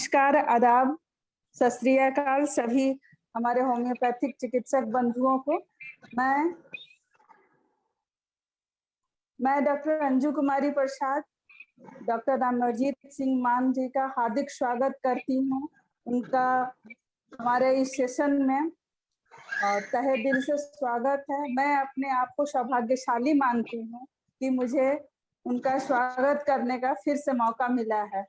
नमस्कार, आदाब, सत श्री अकाल सभी हमारे होम्योपैथिक चिकित्सक बंधुओं को। मैं डॉक्टर अंजू कुमारी प्रसाद, डॉक्टर रामजीत सिंह मान जी का हार्दिक स्वागत करती हूँ उनका हमारे इस सेशन में, और तहे दिल से स्वागत है। मैं अपने आप को सौभाग्यशाली मानती हूँ कि मुझे उनका स्वागत करने का फिर से मौका मिला है,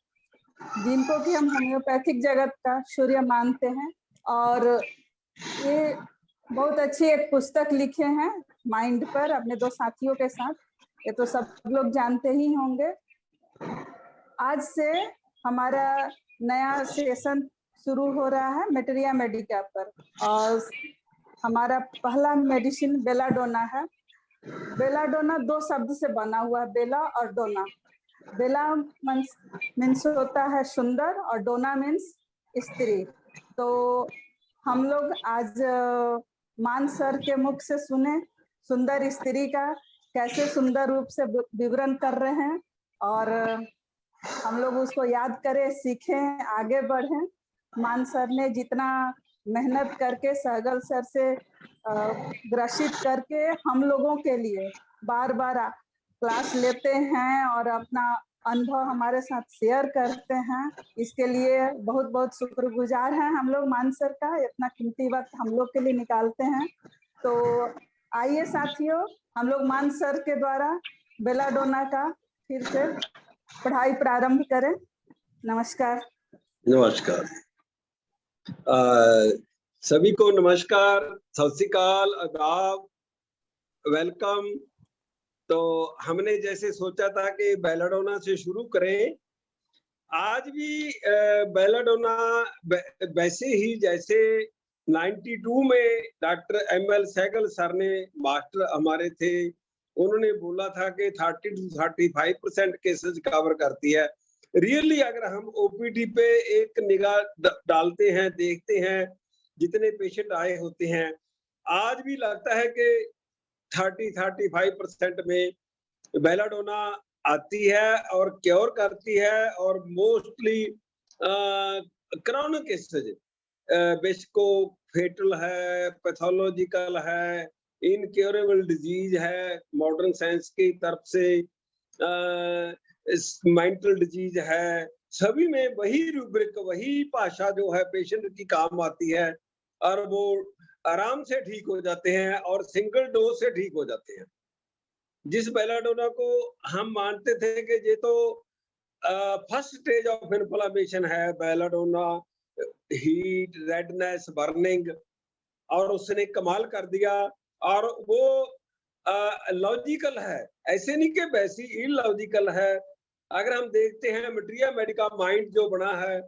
जिनको कि हम होम्योपैथिक जगत का सूर्य मानते हैं। और ये बहुत अच्छी एक पुस्तक लिखे हैं माइंड पर अपने दो साथियों के साथ, ये तो सब लोग जानते ही होंगे। आज से हमारा नया सेशन शुरू हो रहा है मेटेरिया मेडिका पर, और हमारा पहला मेडिसिन बेलाडोना है। बेलाडोना दो शब्द से बना हुआ है, बेला और डोना। बेला मीन्स होता है सुंदर और डोना मीन्स स्त्री। तो हम लोग आज मान सर के मुख से सुने सुंदर स्त्री का कैसे सुंदर रूप से विवरण कर रहे हैं, और हम लोग उसको याद करें, सीखें, आगे बढ़ें। मान सर ने जितना मेहनत करके सहगल सर से ग्रसित करके हम लोगों के लिए बार बार क्लास लेते हैं और अपना अनुभव हमारे साथ शेयर करते हैं, इसके लिए बहुत बहुत शुक्रगुजार हैं हम लोग मान सर का। इतना कीमती वक्त हम लोग के लिए निकालते हैं। तो आइए साथियों, हम लोग मान सर के द्वारा बेलाडोना का फिर से पढ़ाई प्रारंभ करें। नमस्कार। नमस्कार सभी को नमस्कार, सत श्री अकाल, आदाब, वेलकम। तो हमने जैसे सोचा था कि बेलाडोना से शुरू करें, आज भी बेलाडोना वैसे ही जैसे 92 में डॉक्टर एमएल सहगल सर ने, मास्टर हमारे थे, उन्होंने बोला था कि 30 to 35% केसेस कवर करती है। रियली अगर हम ओपीडी पे एक निगाह डालते हैं, देखते हैं जितने पेशेंट आए होते हैं, आज भी लगता है कि 30-35% में बेलाडोना आती है और क्योर करती है। और मोस्टली क्रोनिक केसेज, बेसिको फेटल है, पैथोलॉजिकल है, इनक्योरेबल डिजीज है मॉडर्न साइंस की तरफ से, मेंटल डिजीज है, सभी में वही रूब्रिक, वही भाषा जो है पेशेंट की काम आती है, और वो आराम से ठीक हो जाते हैं और सिंगल डोज से ठीक हो जाते हैं। जिस बेलाडोना को हम मानते थे कि ये तो फर्स्ट स्टेज ऑफ इन्फ्लेमेशन है, बेलाडोना हीट, रेडनेस, बर्निंग, और उसने कमाल कर दिया। और वो लॉजिकल है, ऐसे नहीं कि वैसी इलॉजिकल है। अगर हम देखते हैं मेटेरिया मेडिका माइंड जो बना है,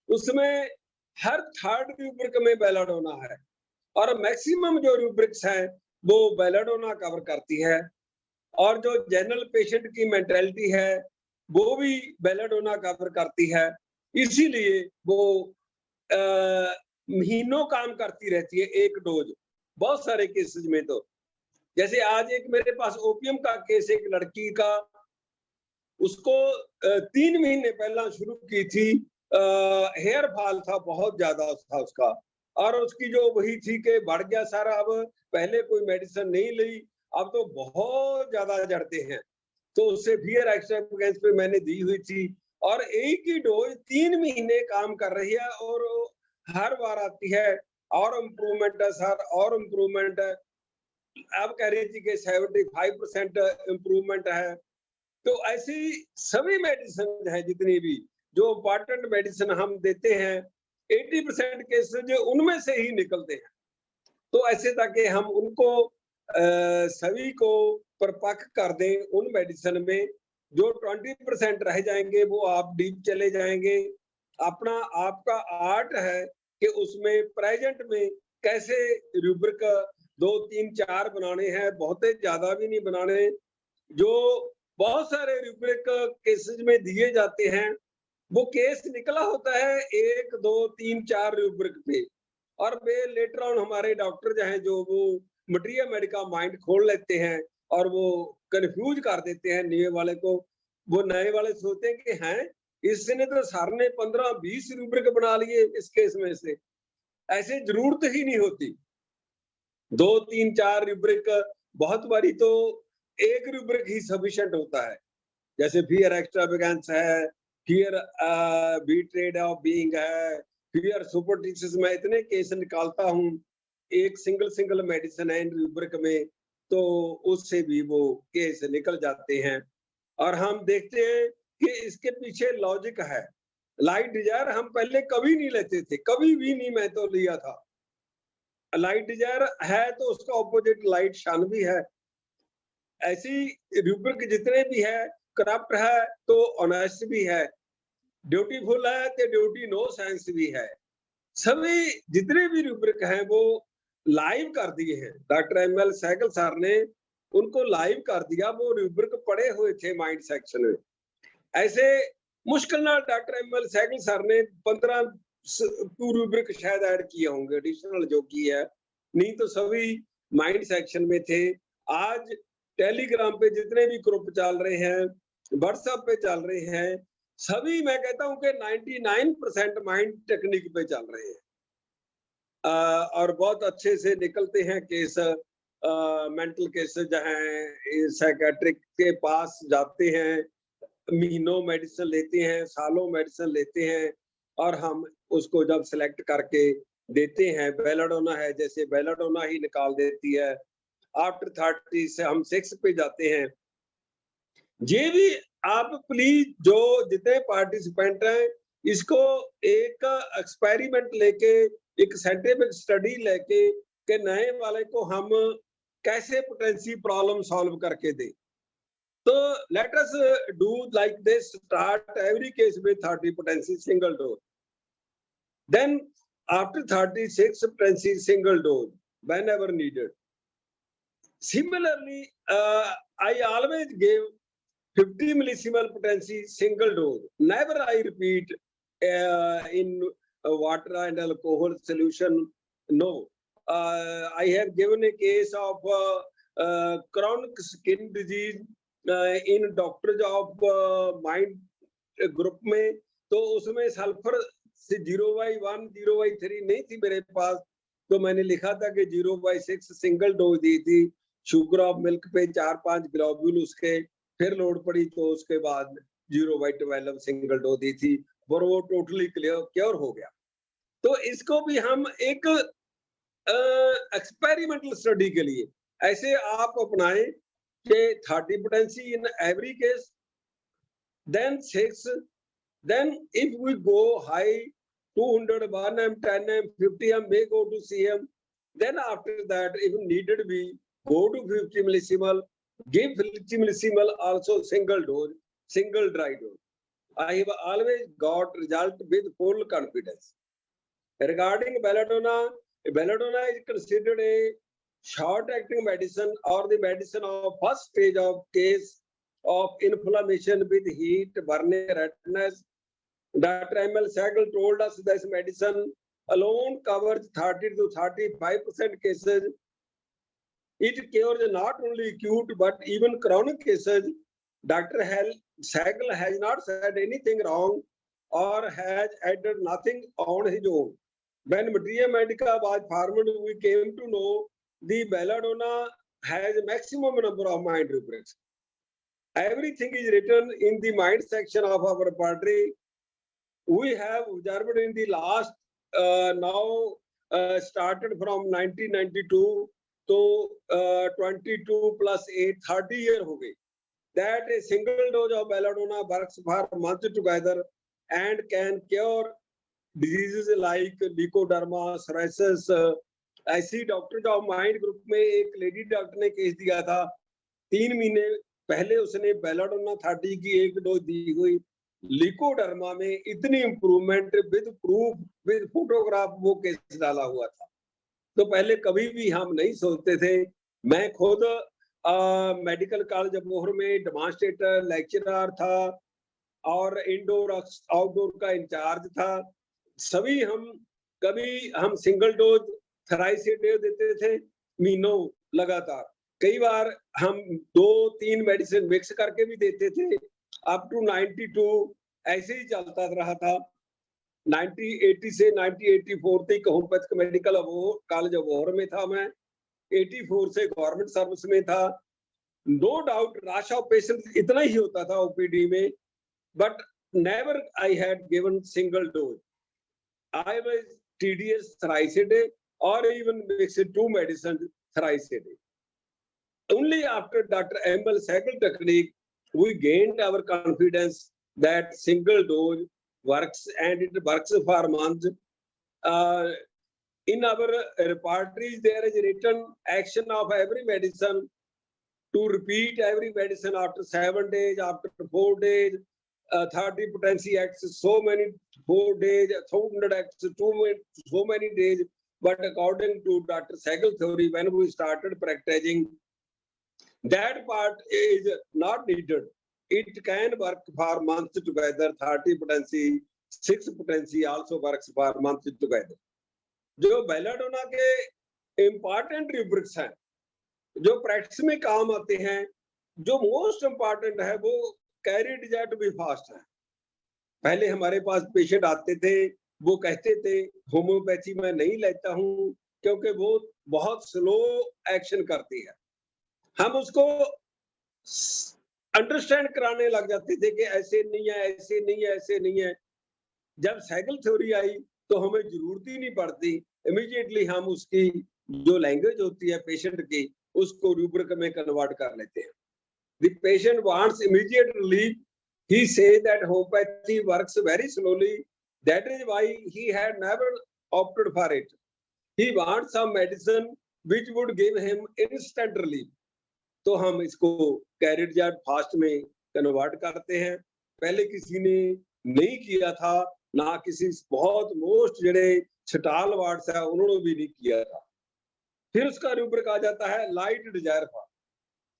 उसमें हर थर्ड रूब्रिक में बेलाडोना है, और मैक्सिमम जो रूब्रिक्स हैं वो बेलाडोना कवर करती है। और जो जनरल पेशेंट की मेंटालिटी है वो भी बेलाडोना कवर करती है, इसीलिए वो महीनों काम करती रहती है एक डोज, बहुत सारे केसेस में। तो जैसे आज एक मेरे पास ओपियम का केस, एक लड़की का, उसको 3 महीने पहला शुरू की थी, हेयर फॉल था, बहुत ज्यादा था उसका, और उसकी जो वही थी कि बढ़ गया सारा। अब पहले कोई मेडिसिन नहीं ली, अब तो बहुत ज्यादा जड़ते हैं, तो उससे फियर एक्सट्रावेगेंस पे मैंने दी हुई थी, और एक ही डोज 3 महीने काम कर रही है, और हर बार आती है और इम्प्रूवमेंट है सर, और इम्प्रूवमेंट है। अब कह रही थी कि 75% इम्प्रूवमेंट है। तो ऐसी सभी मेडिसिन है जितनी भी जो इम्पोर्टेंट मेडिसिन हम देते हैं, 80% केसेज उनमें से ही निकलते हैं। तो ऐसे ताकि हम उनको सभी को परिपक्व कर दें उन मेडिसिन में, जो 20% रह जाएंगे वो आप डीप चले जाएंगे। अपना आपका आर्ट है कि उसमें प्रेजेंट में कैसे रूब्रिक 2, 3, 4 बनाने हैं, बहुत ज्यादा भी नहीं बनाने। जो बहुत सारे रूब्रिक केसेस में दिए जाते हैं, वो केस निकला होता है 1, 2, 3, 4 रूब्रिक पे, और वे लेटर ऑन हमारे डॉक्टर जो हैं, जो वो मेटेरिया मेडिका माइंड खोल लेते हैं और वो कंफ्यूज कर देते हैं नए वाले को। वो नए वाले सोचते हैं कि हैं इसने तो सर ने 15-20 रूब्रिक बना लिए इस केस में से। ऐसे जरूरत ही नहीं होती, 2, 3, 4 रूब्रिक, बहुत बारी तो एक रूब्रिक ही सफिशिएंट होता है। जैसे फियर एक्स्ट्रावेगेंस है, फियर बीट्रेड ऑफ बीइंग है, फियर सुपरस्टिशंस, मैं इतने केस निकालता हूँ एक सिंगल मेडिसिन है इन रूब्रिक में, तो उससे भी वो केस निकल जाते हैं। और हम देखते हैं कि इसके पीछे लॉजिक है। लाइट डिजायर हम पहले कभी नहीं लेते थे, कभी भी नहीं, मैं तो लिया था। लाइट डिजायर है तो उसका ऑपोजिट लाइट शन भी है। ऐसी रूब्रिक जितने भी है, करप्ट है तो ऑनेस्ट भी है, ड्यूटीफुल है तो ड्यूटी नो सेंस भी है। सभी जितने भी रूब्रिक हैं वो लाइव कर दिए हैं। डॉक्टर एमएल सहगल सर ने उनको लाइव कर दिया, वो रूब्रिक पढ़े हुए थे माइंड सेक्शन में। ऐसे मुश्किल ना डॉक्टर एमएल सहगल सर ने 15 रूब्रिक शायद ऐड किए होंगे एडिशनल जो की है, नहीं तो सभी माइंड सेक्शन में थे। आज टेलीग्राम पे जितने भी ग्रुप चल रहे हैं, व्हाट्सएप पे चल रहे हैं, सभी मैं कहता हूं कि 99% माइंड टेक्निक पे चल रहे हैं। और बहुत अच्छे से निकलते हैं केस, मेंटल केसेस जहां साइकेट्रिक के पास जाते हैं, महीनों मेडिसिन लेते हैं, सालों मेडिसिन लेते हैं, और हम उसको जब सिलेक्ट करके देते हैं, बेलाडोना है जैसे बेलाडोना ही निकाल देती है। आफ्टर 30 से हम 6 पे जाते हैं। ये भी आप प्लीज जो जितने पार्टिसिपेंट हैं, इसको एक एक्सपेरिमेंट लेके, एक साइंटिफिक स्टडी लेके के नए वाले को हम कैसे पोटेंसी प्रॉब्लम सॉल्व करके दें। तो let us do like this, start every case with 30 potency single dose, then after 36 potency single dose whenever needed. Similarly, I always give 50 millisiemens potency single dose. Never I repeat in water and alcohol solution. No. I have given a case of chronic skin disease in doctors of mind group में, तो उसमें sulphur 0/1 0/3 नहीं थी मेरे पास, तो मैंने लिखा था कि 0/6 सिंगल डोज दी थी। शुगर ऑफ मिल्क पे 4-5 ग्लोब्यूल उसके फिर लोड पड़ी, तो उसके बाद 0/12 सिंगल डोज दी थी, और वो टोटली क्योर हो गया। तो इसको भी हम एक एक्सपेरिमेंटल स्टडी के लिए ऐसे आप अपनाएं कि 30 potency in every case, then 6, then if we go high 200, 1M, 10M, 50M may go to CM, then after that if needed we go to 50 millisiemens, give 50 millisiemens also single dose, single dry dose. I have always got result with full confidence. Regarding belladonna, belladonna is considered a short acting medicine or the medicine of first stage of case of inflammation with heat, burning, redness. Dr. M.L. Sehgal told us this medicine alone covers 30 to 35% cases. It cures not only acute but even chronic cases. Dr. Sehgal has not said anything wrong or has added nothing on his own. When Materia Medica was formed, we came to know the belladonna has a maximum number of mind rubrics. Everything is written in the mind section of our repertory. We have observed in the last started from 1992 to 22 plus 8, 30 years हो गई. That a single dose of belladonna works for a month together and can cure diseases like leukoderma, psoriasis. ऐसी doctor of mind group में एक lady doctor ने case दिया था, 3 महीने पहले उसने बेलाडोना 30 की एक डोज दी हुई, ल्यूकोडर्मा में इतनी improvement with proof with photograph वो केस डाला हुआ था। तो पहले कभी भी हम नहीं सोचते थे। मैं खुद मेडिकल कॉलेज अबोहर में डेमोन्स्ट्रेटर लेक्चरर था और इंडोर आउटडोर का इंचार्ज था। सभी हम सिंगल डोज थराइसिडेव देते थे महीनों लगातार। कई बार हम 2-3 मेडिसिन मिक्स करके भी देते थे, अप टू 92 ऐसे ही चलता रहा था। 1980 से 1984 तक होम्योपैथिक मेडिकल कॉलेज अबोहर में था मैं। 84 से गवर्नमेंट सर्विस में था। No doubt rush of patients इतना ही होता था ओपीडी में, but never I had given single dose. I was TDS thrice a day or even mixed two medicines thrice a day. Only after Dr. M.L. Sehgal technique, we gained our confidence that single dose works, and it works for months. In our repertories, there is written action of every medicine to repeat every medicine after 7 days, after 4 days, 30 potency acts so many 4 days, 100 acts so many days. But according to Dr. Sehgal theory, when we started practicing, that part is not needed. It can work for months together. 30 potency, 6 potency also works for months together. जो belladonna के important rubrics हैं, जो practice में काम आते हैं, जो most important है वो carry desire to be fast है। पहले हमारे पास पेशेंट आते थे, वो कहते थे होम्योपैथी मैं नहीं लेता हूं क्योंकि वो बहुत स्लो एक्शन करती है। हम उसको अंडरस्टैंड कराने लग जाते थे कि ऐसे नहीं है, ऐसे नहीं है, ऐसे नहीं है। जब साइकिल थ्योरी आई तो हमें जरूरत ही नहीं पड़ती, इमीडिएटली हम उसकी जो लैंग्वेज होती है पेशेंट की उसको रूब्रिक में कन्वर्ट कर लेते हैं। The patient wants immediate relief. He says that homeopathy works very slowly. That is why he had never opted for it. He wants some medicine which would give him instant relief. तो हम इसको carried Jat fast में convert करते हैं। पहले किसी ने नहीं किया था, ना किसी बहुत मोस्ट जड़े छटाल वार्ड्स है उन्होंने भी नहीं किया था। फिर उसका रूब्रिक आ जाता है लाइट डिजायर फॉर,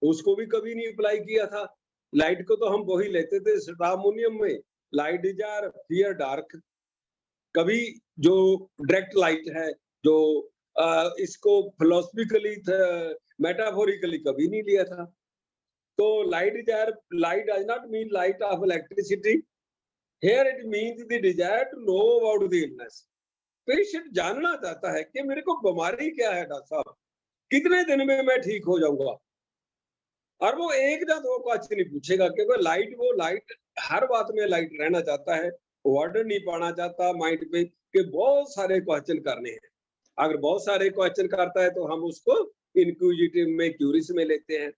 उसको भी कभी नहीं अप्लाई किया था। लाइट को तो हम वही लेते थे स्ट्रामोनियम में, लाइट डिजायर, फियर डार्क। कभी जो डायरेक्ट लाइट है, जो इसको फिलोसफिकली मेटाफोरिकली कभी नहीं लिया था। तो light desire, light does not mean light of electricity, here it means the desire to know about the illness. Patient जानना चाहता है कि मेरे को बीमारी क्या है डॉक्टर साहब, कितने दिन में मैं ठीक हो जाऊंगा। और वो एक ना दो क्वेश्चन नहीं पूछेगा क्योंकि लाइट, वो लाइट हर बात में लाइट रहना चाहता है, वर्डन नहीं पाना चाहता माइंड पे कि बहुत सारे क्वेश्चन करने हैं। अगर बहुत सारे क्वेश्चन करता है तो हम उसको इंक्विजिटिव में, क्यूरियस में लेते हैं।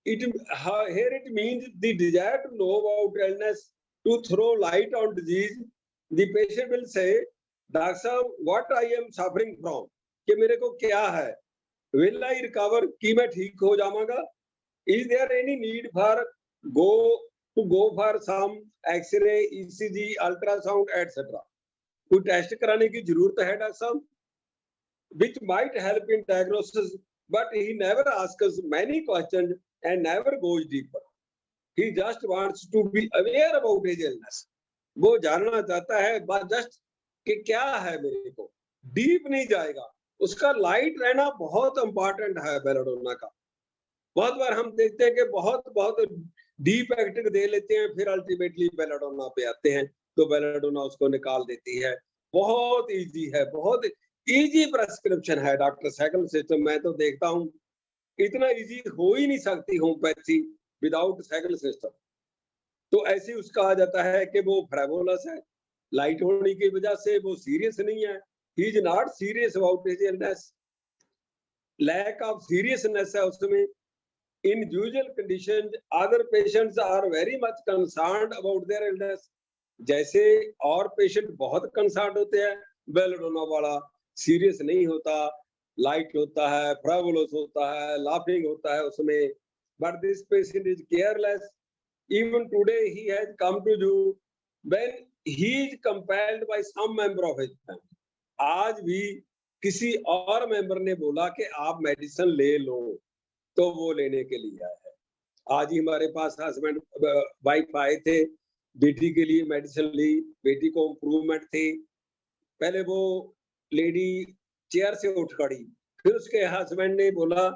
Here it means the desire to know about illness, to throw light on disease. The patient will say, Doctor साहब, what I am suffering from, कि मेरे को क्या है, will I recover, कि मैं ठीक हो जाऊंगा, is there any need for go for some X-ray, ECG, ultrasound, etc. कोई टेस्ट कराने की जरूरत है डॉक्टर साहब, which might help in diagnosis, but he never asks many questions and never goes deeper. He just wants to be aware about his illness. वो जानना चाहता है बस जस्ट कि क्या है मेरे को, डीप नहीं जाएगा। उसका लाइट रहना बहुत इंपॉर्टेंट है बेलाडोना का। बहुत बार हम देखते हैं कि बहुत डीप एक्टिंग दे लेते हैं, फिर अल्टीमेटली बेलाडोना पे आते हैं तो बेलाडोना उसको निकाल देती है। बहुत इजी है, बहुत इजी प्रेस्क्रिप्शन है डॉक्टर सैगल सिस्टम। मैं तो देखता हूँ इतना इजी हो ही नहीं सकती होम्योपैथी विदाउट सैगल सिस्टम। तो ऐसे उसका आ जाता है कि वो फ्रेवोलस है, लाइट होने की वजह से वो सीरियस नहीं है। He is not serious about his illness, lack of seriousness है उसमें। In usual conditions, other patients are very much concerned about their illness. जैसे और पेशेंट बहुत कंसर्न होते हैं, बेलाडोना वाला सीरियस नहीं होता, लाइट होता है, फ्रेवोलस होता है, लाफिंग होता है उसमें। But this patient is careless. Even today he has come to you when he is compelled by some member of his family. आज भी किसी और मेंबर ने बोला कि आप मेडिसिन ले लो तो वो लेने के लिए आया है। आज ही हमारे पास हस्बैंड वाइफ आए थे, बेटी के लिए मेडिसिन ली, बेटी को इम्प्रूवमेंट थी। पहले वो लेडी चेयर से उठ खड़ी, फिर उसके हस्बैंड ने बोला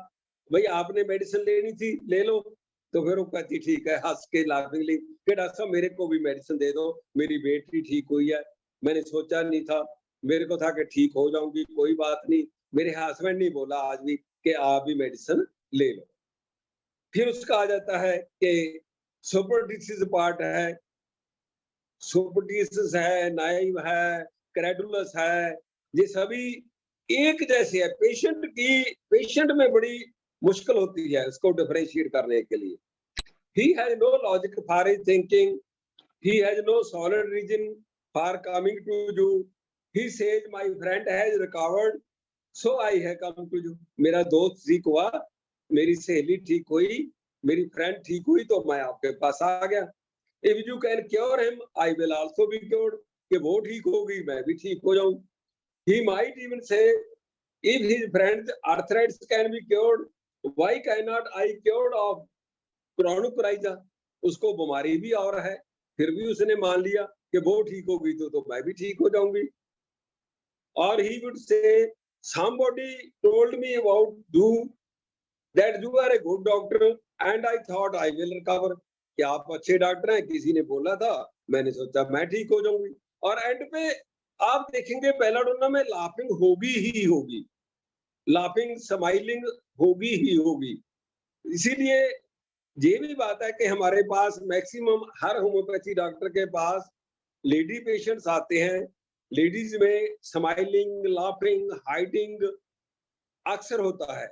भाई आपने मेडिसिन लेनी थी ले लो। तो फिर वो कहती ठीक है हंस के लाफिंगली कि डॉक्टर साहब मेरे को भी मेडिसिन दे दो, मेरी बेटी ठीक हुई है, मैंने सोचा नहीं था, मेरे को था कि ठीक हो जाऊंगी, कोई बात नहीं। मेरे हस्बैंड ने बोला आज भी कि आप भी मेडिसिन ले लो। फिर उसका आ जाता है कि सुपरस्टिशियस पार्ट है, सुपरस्टिशियस है, नाइव है, क्रेडुलस है, ये सभी एक जैसे है। पेशेंट में बड़ी मुश्किल होती है उसको डिफरेंशिएट करने के लिए। He has no logic for his thinking. He has no solid reason for coming to you. He says, my friend has recovered, so I have come to you. मेरा दोस्त ठीक हुआ, मेरी सहेली ठीक हुई, मेरी फ्रेंड ठीक हुई, तो मैं आपके पास आ गया। If you can cure him, I will also be cured. कि वो ठीक होगी, मैं भी ठीक हो जाऊं। He might even say, if his friend's arthritis can be cured, why cannot I cured of chronic उसको बीमारी भी और है, फिर भी उसने मान लिया कि वो ठीक होगी तो मैं भी ठीक हो जाऊंगी। और he would say somebody told me about you that you are a good doctor and I thought I will recover। कि आप अच्छे डॉक्टर हैं, किसी ने बोला था, मैंने सोचा मैं ठीक हो जाऊंगी। और एंड पे आप देखेंगे बेलाडोना में लाफिंग होगी ही होगी, लाफिंग स्माइलिंग होगी ही होगी। इसीलिए ये भी बात है कि हमारे पास मैक्सिमम हर होम्योपैथी डॉक्टर के पास लेडी पेशेंट्स आते हैं। लेडीज में स्माइलिंग, लाफिंग, हाइडिंग अक्सर होता है।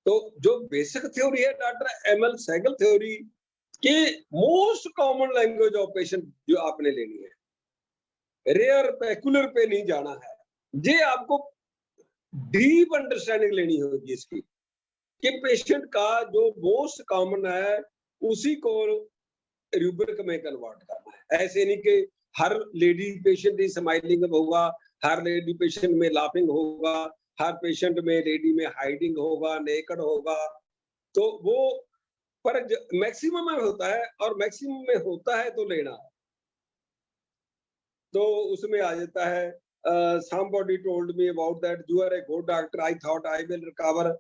तो जो बेसिक थ्योरी है डॉक्टर एमएल सेगल थ्योरी की, most common language of patient जो आपने लेनी है, रेयर पेकुलर पे नहीं जाना है। ये आपको डीप अंडरस्टैंडिंग लेनी होगी इसकी कि पेशेंट का जो मोस्ट कॉमन है उसी को रूब्रिक में कन्वर्ट करना है। ऐसे नहीं कि हर लेडी पेशेंट ही स्माइलिंग होगा, हर लेडी पेशेंट में लाफिंग होगा, हर पेशेंट में लेडी में हाइडिंग होगा, नेकड होगा। तो वो पर मैक्सिमम में होता है, और मैक्सिमम में होता है तो लेना है। तो उसमें आ जाता है somebody told me about that you are a good doctor, I thought I will recover,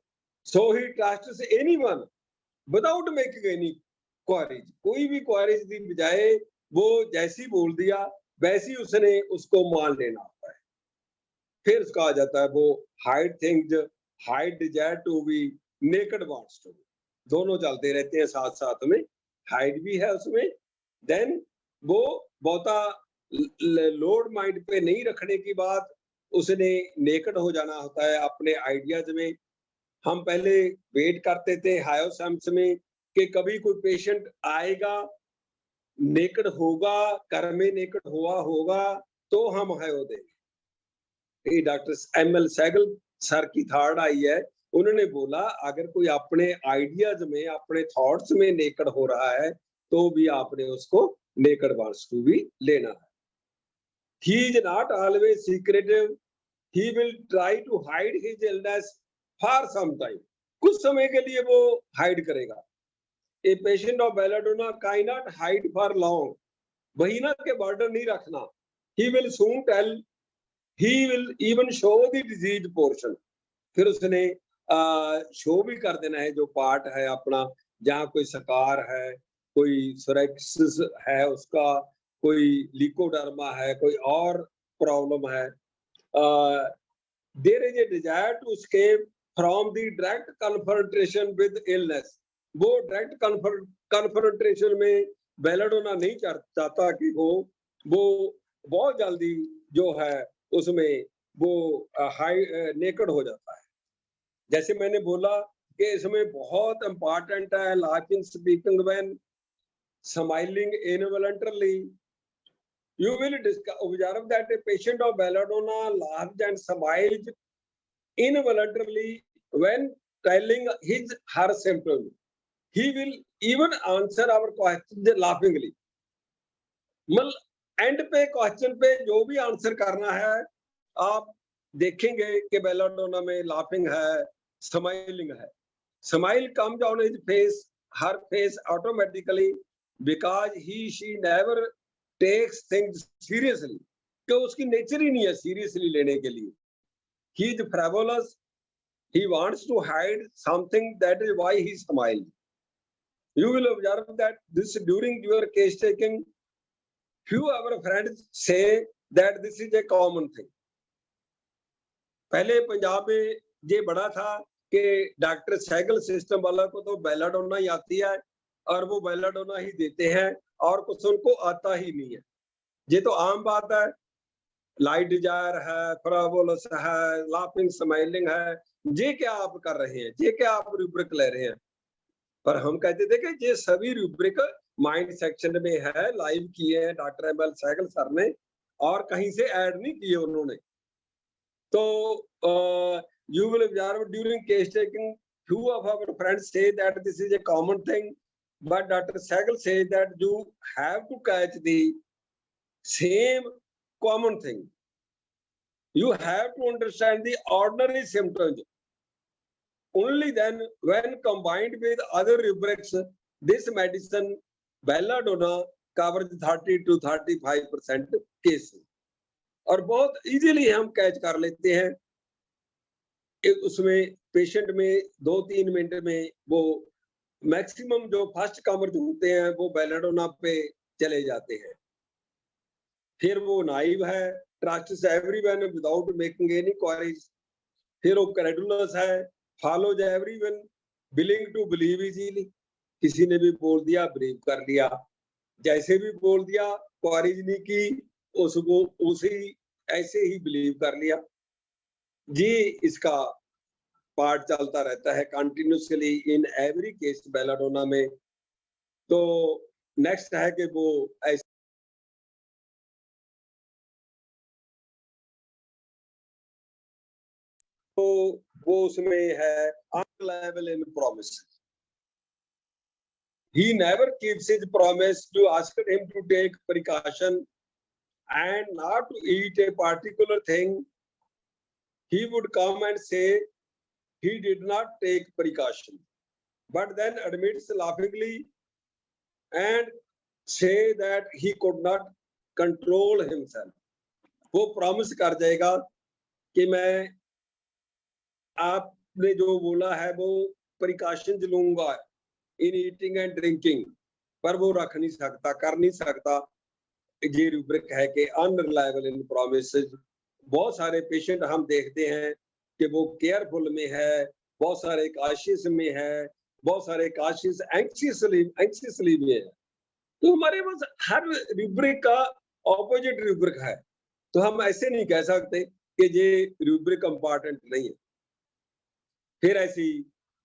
so he trusts anyone without making any queries। कोई भी queries की बजाय वो जैसी बोल दिया वैसी उसने उसको मान लेना होता है। फिर उसका आ जाता है वो hide things, hide desire to be, naked wants to be, दोनों चलते रहते हैं साथ साथ में। हाइड भी है उसमें, देन वो बहुता लोड माइंड पे नहीं रखने की बात, उसने नेकड हो जाना होता है अपने आइडियाज में। हम पहले वेट करते थे हायोसेम्स में कि कभी कोई पेशेंट आएगा, नेकड होगा, घर में नेकड हुआ होगा तो हम हायो देंगे। डॉक्टर एमएल सेगल सर की थर्ड आई है, उन्होंने बोला अगर कोई अपने आइडियाज में, अपने थॉट्स में नेकड हो रहा है तो भी आपने उसको नेकड वांट्स टू भी लेना है। He is not always secretive. He will try to hide his illness for some time. कुछ समय के लिए वो हाइड करेगा। A patient of belladonna cannot hide for long. वहीना के बर्डन नहीं रखना। He will soon tell. He will even show the disease portion. फिर उसने शो भी कर देना है जो पार्ट है अपना, जहाँ कोई सकार है, कोई सोरेक्सिस है उसका, कोई लिकोडर्मा है, कोई और प्रॉब्लम है। There is a desire to escape from the direct confrontation with illness. वो डायरेक्ट कन्फ्रंटेशन में बेलाडोना नहीं चाहता कि वो बहुत जल्दी जो है उसमें वो नेकड हो जाता है। जैसे मैंने बोला कि इसमें बहुत इंपॉर्टेंट है laughing, speaking when, smiling involuntarily. You will observe that a patient of belladonna laughs and smiles involuntarily when telling his her symptoms. He will even answer our questions laughingly. मतलब एंड पे question पे जो भी answer करना है आप देखेंगे कि बेलाडोना में लाफिंग है, स्माइलिंग है। Smile comes on his face, her face automatically, because he she never takes things seriously, कि उसकी नेचर ही नहीं है सीरियसली लेने के लिए। He is frivolous, he wants to hide something, that is why he smiles। You will observe that this during your case taking, few of our friends say that this is a common thing. पहले पंजाब में ये बड़ा था कि doctor cycle system वाला को तो belladonna ही आती है और वो बेलाडोना ही देते हैं और कुछ उनको आता ही नहीं है। ये तो आम बात है। लाइट डिजायर है, फ्रावोलस है, लाफिंग स्माइलिंग है, ये क्या आप कर रहे हैं, ये क्या आप रूब्रिक ले रहे हैं। पर हम कहते थे कि ये सभी रूब्रिक माइंड सेक्शन में है, लाइव किए हैं डॉक्टर एमएल सहगल सर ने और कहीं से ऐड नहीं किए उन्होंने। तो you will observe during case taking, few of our friends say that this is a common thing, but Dr. Sehgal says that you have to catch the same common thing. You have to understand the ordinary symptoms. Only then, when combined with other rubrics, this medicine, belladonna, covers 30 to 35% cases. और बहुत easily हम catch कर लेते हैं। उसमें patient में 2-3 minute में वो मैक्सिमम जो फर्स्ट कमर जो होते हैं वो बेलाडोना पे चले जाते हैं। फिर वो नाइव है, trust everyone without making any queries. फिर वो क्रेडुलस है, follows everyone, willing to believe easily. किसी ने भी बोल दिया, बिलीव कर लिया, जैसे भी बोल दिया, क्वेरीज नहीं की, उसको उसी ऐसे ही बिलीव कर लिया। जी इसका पार्ट चलता रहता है continuously in every case belladonna में। तो नेक्स्ट है कि वो ऐसे तो वो उसमें है unreliable in promise. He never keeps his promise to ask him to take precaution and not to eat a particular thing. He would come and say he did not take precaution, but then admits laughingly and say that he could not control himself. वो promise कर जाएगा कि मैं आपने जो बोला है वो प्रिकॉशंस लूंगा इन ईटिंग एंड ड्रिंकिंग, पर वो रख नहीं सकता, कर नहीं सकता। ये रूब्रिक है कि अनरिलायबल इन प्रोमिसेस। बहुत सारे पेशेंट हम देखते हैं कि वो केयरफुल में है, बहुत सारे काशियस में है, बहुत सारे काशियस एंक्सियसली में है। तो हमारे पास हर रूब्रिक का ऑपोजिट रूब्रिक है, तो हम ऐसे नहीं कह सकते कि ये रूब्रिक इंपॉर्टेंट नहीं है। फिर ऐसी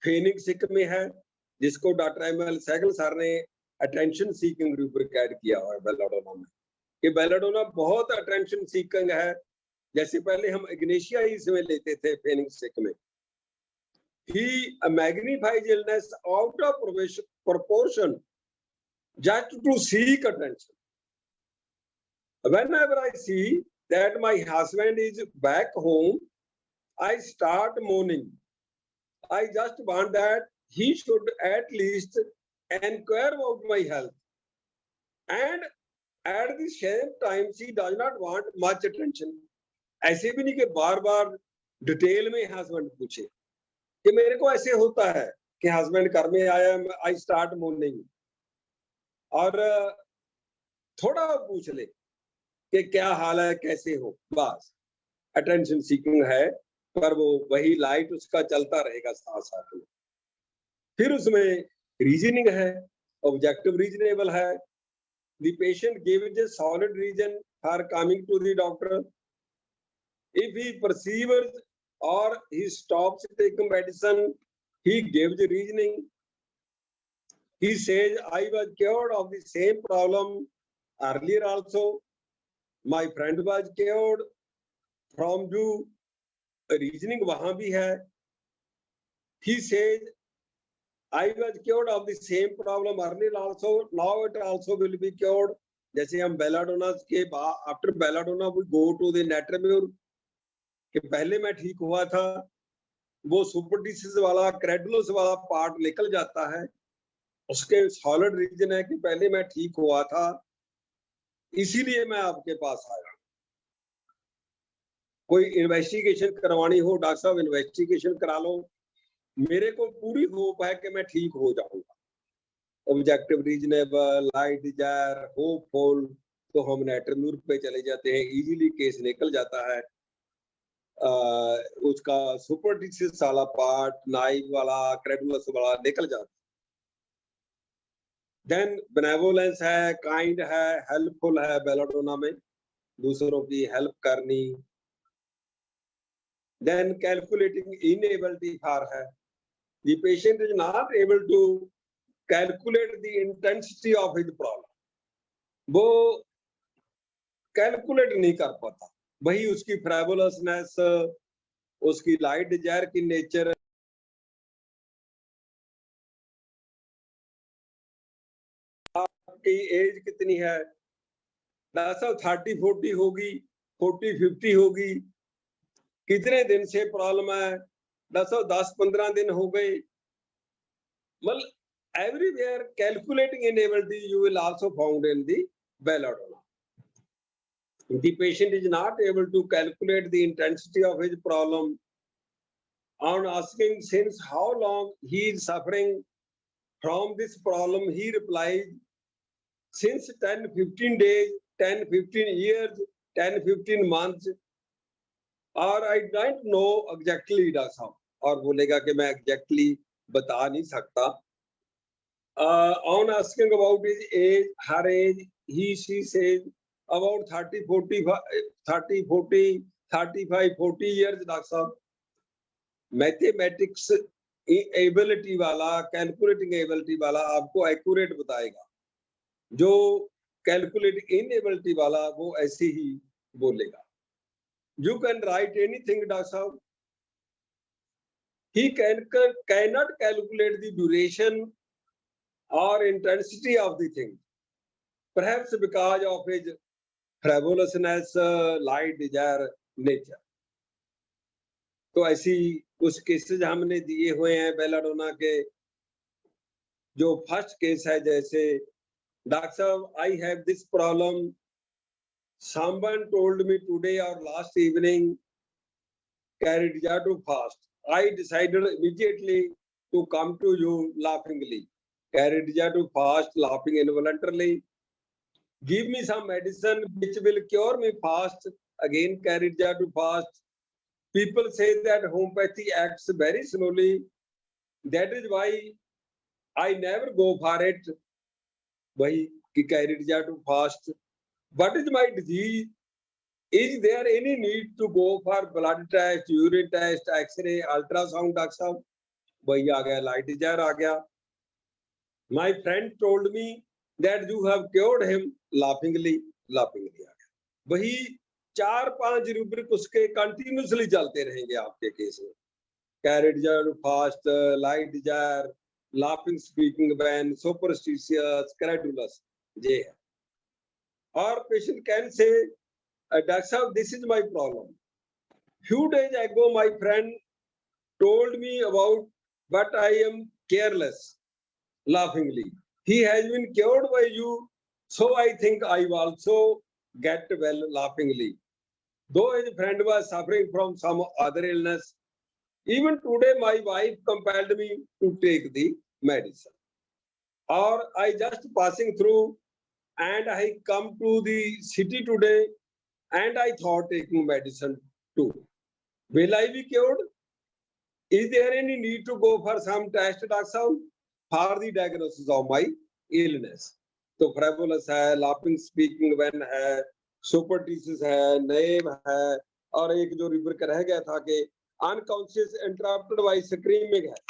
फेनिक सिक में है जिसको डॉक्टर एमएल सहगल सर ने अटेंशन सीकिंग रूब्रिक ऐड किया हुआ है बेलाडोना में। कि बेलाडोना बहुत अटेंशन सीकिंग है। जैसे पहले हम इग्नेशिया ही इसमें लेते थे फेनिक सिक में। He magnifies illness out of proportion just to seek attention. Whenever I see that my husband is back home, I start mourning. I just want that he should at least inquire about my health. And at the same time, she does not want much attention. ऐसे भी नहीं कि बार बार detail में husband पूछे कि मेरे को ऐसे होता है कि हस्बैंड घर में आया, आई स्टार्ट मोर्निंग, और थोड़ा पूछ ले कि क्या हाल है, कैसे हो, बस अटेंशन सीकिंग है। पर वो वही लाइट उसका चलता रहेगा साथ साथ में। फिर उसमें रीजनिंग है, ऑब्जेक्टिव रीजनेबल है। The patient gives a solid reason for coming to the doctor. If he perceives or he stops taking medicine, he gives reasoning. He says, I was cured of the same problem earlier also. My friend was cured from you. Reasoning वहां भी है। He says, I was cured of the same problem earlier also. Now it also will be cured. जैसे हम belladonna के बाद after belladonna we go to the नेट्रेम्योर कि पहले मैं ठीक हुआ था, वो सुपरटिशियस वाला क्रेडुलस वाला पार्ट निकल जाता है। उसके सॉलिड रीजन है कि पहले मैं ठीक हुआ था, इसीलिए मैं आपके पास आया। कोई इन्वेस्टिगेशन करवानी हो, डॉक्टर साहब इन्वेस्टिगेशन करा लो, मेरे को पूरी होप है कि मैं ठीक हो जाऊंगा। Objective, reasonable, high desire, hopeful, तो हम नेटरम्यूर पे चले जाते हैं, इजीली केस निकल जाता है। उसका सुपरस्टिशियस वाला पार्ट, नाइव वाला, क्रेडुलस वाला निकल जाता है। देन बेनेवोलेंस है, काइंड है, हेल्पफुल है बेलाडोना में, दूसरों की हेल्प करनी। देन कैलकुलेटिंग इनएबिलिटी फॉर है, the patient is not able to calculate the intensity of his problem, वो कैलकुलेट नहीं कर पाता, वही उसकी फ्रेवुलसनेस, उसकी लाइट डिजायर की नेचर, आपकी एज कितनी है, 30-40 होगी, 40-50 होगी, कितने दिन से प्रॉब्लम है, 10-15 दिन हो गए, मतलब everywhere calculating inability you will also found in the belladonna. The patient is not able to calculate the intensity of his problem. On asking since how long he is suffering from this problem, he replies, since 10-15 days, 10-15 years, 10-15 months, और I don't know exactly doctor साहब, और बोलेगा कि मैं exactly बता नहीं सकता। On asking about his age, her age, she says about 35-40 years doctor साहब। मैथमेटिक्स एबिलिटी वाला, कैलकुलेटिंग एबिलिटी वाला आपको एक्यूरेट बताएगा, जो कैलकुलेटिंग इनएबिलिटी वाला वो ऐसे ही बोलेगा। You can write anything doctor साहब। He cannot calculate the duration or intensity of the thing, perhaps because of his frivolousness, light desire nature. तो ऐसी कुछ केसेस हमने दिए हुए हैं बेलाडोना के। जो फर्स्ट केस है, जैसे डॉक्टर साहब, I have this problem, someone told me today और last evening, carried desire to fast. I decided immediately to come to you laughingly. Carried desire to fast, laughing involuntarily. Give me some medicine which will cure me fast. Again, carried desire to fast. People say that homeopathy acts very slowly. That is why I never go for it. Why carried desire to fast. What is my disease? Is there any need to go for blood test, urine test, X-ray, ultrasound, doctor साहब? वही आ गया, light desire आ गया। My friend told me that you have cured him, laughingly आ गया। वही 4-5 rubric उसके continuously चलते रहेंगे आपके केस में। Carried desire, fast, light desire, laughing, speaking vain, superstitious, credulous, ये है। और patient can say, Doctor Sahab, this is my problem. Few days ago, my friend told me about, but I am careless, laughingly. He has been cured by you, so I think I will also get well, laughingly. Though his friend was suffering from some other illness, even today my wife compelled me to take the medicine. Or I just passing through and I come to the city today, and I thought taking medicine too. Will I be cured? Is there any need to go for some test, Doctor Saab, for the diagnosis of my illness? तो फ्रेवुलस है, laughing speaking van है, superstitious है, name है, और एक जो rework रह गया था कि अनकॉन्शियस इंटरप्टेड बाय स्क्रीमिंग है।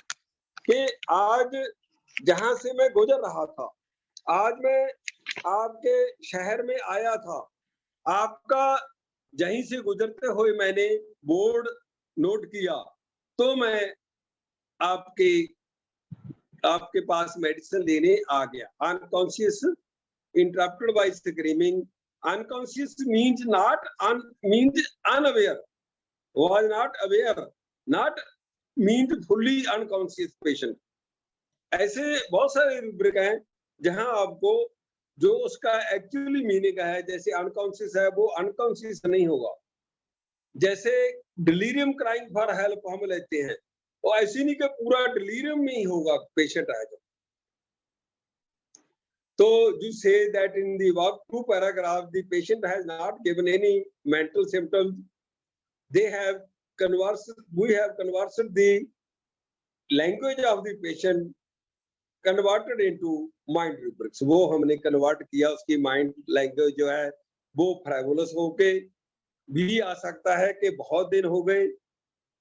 कि आज जहां से मैं गुजर रहा था, आज मैं आपके शहर में आया था, आपका यहीं से गुजरते हुए मैंने बोर्ड नोट किया, तो मैं आपके पास मेडिसिन लेने आ गया। Unconscious interrupted by screaming. Unconscious means unaware, was not aware, not means fully unconscious patient. ऐसे बहुत सारे रूब्रिक हैं जहां आपको जो उसका एक्चुअली मीनिंग है, जैसे अनकॉन्शियस है वो अनकॉन्शियस नहीं होगा। जैसे डिलीरियम क्राइंग फॉर हेल्प हम लेते हैं, और ऐसी नहीं कि पूरा डिलीरियम में ही होगा पेशेंट आएगा। So you say that in the above two paragraphs, the patient has not given any mental symptoms. They have we have conversed the language of the patient converted into mind rubrics. वो हमने convert किया, उसकी mind language जो है वो frivolous होके भी आ सकता है कि बहुत दिन हो गए,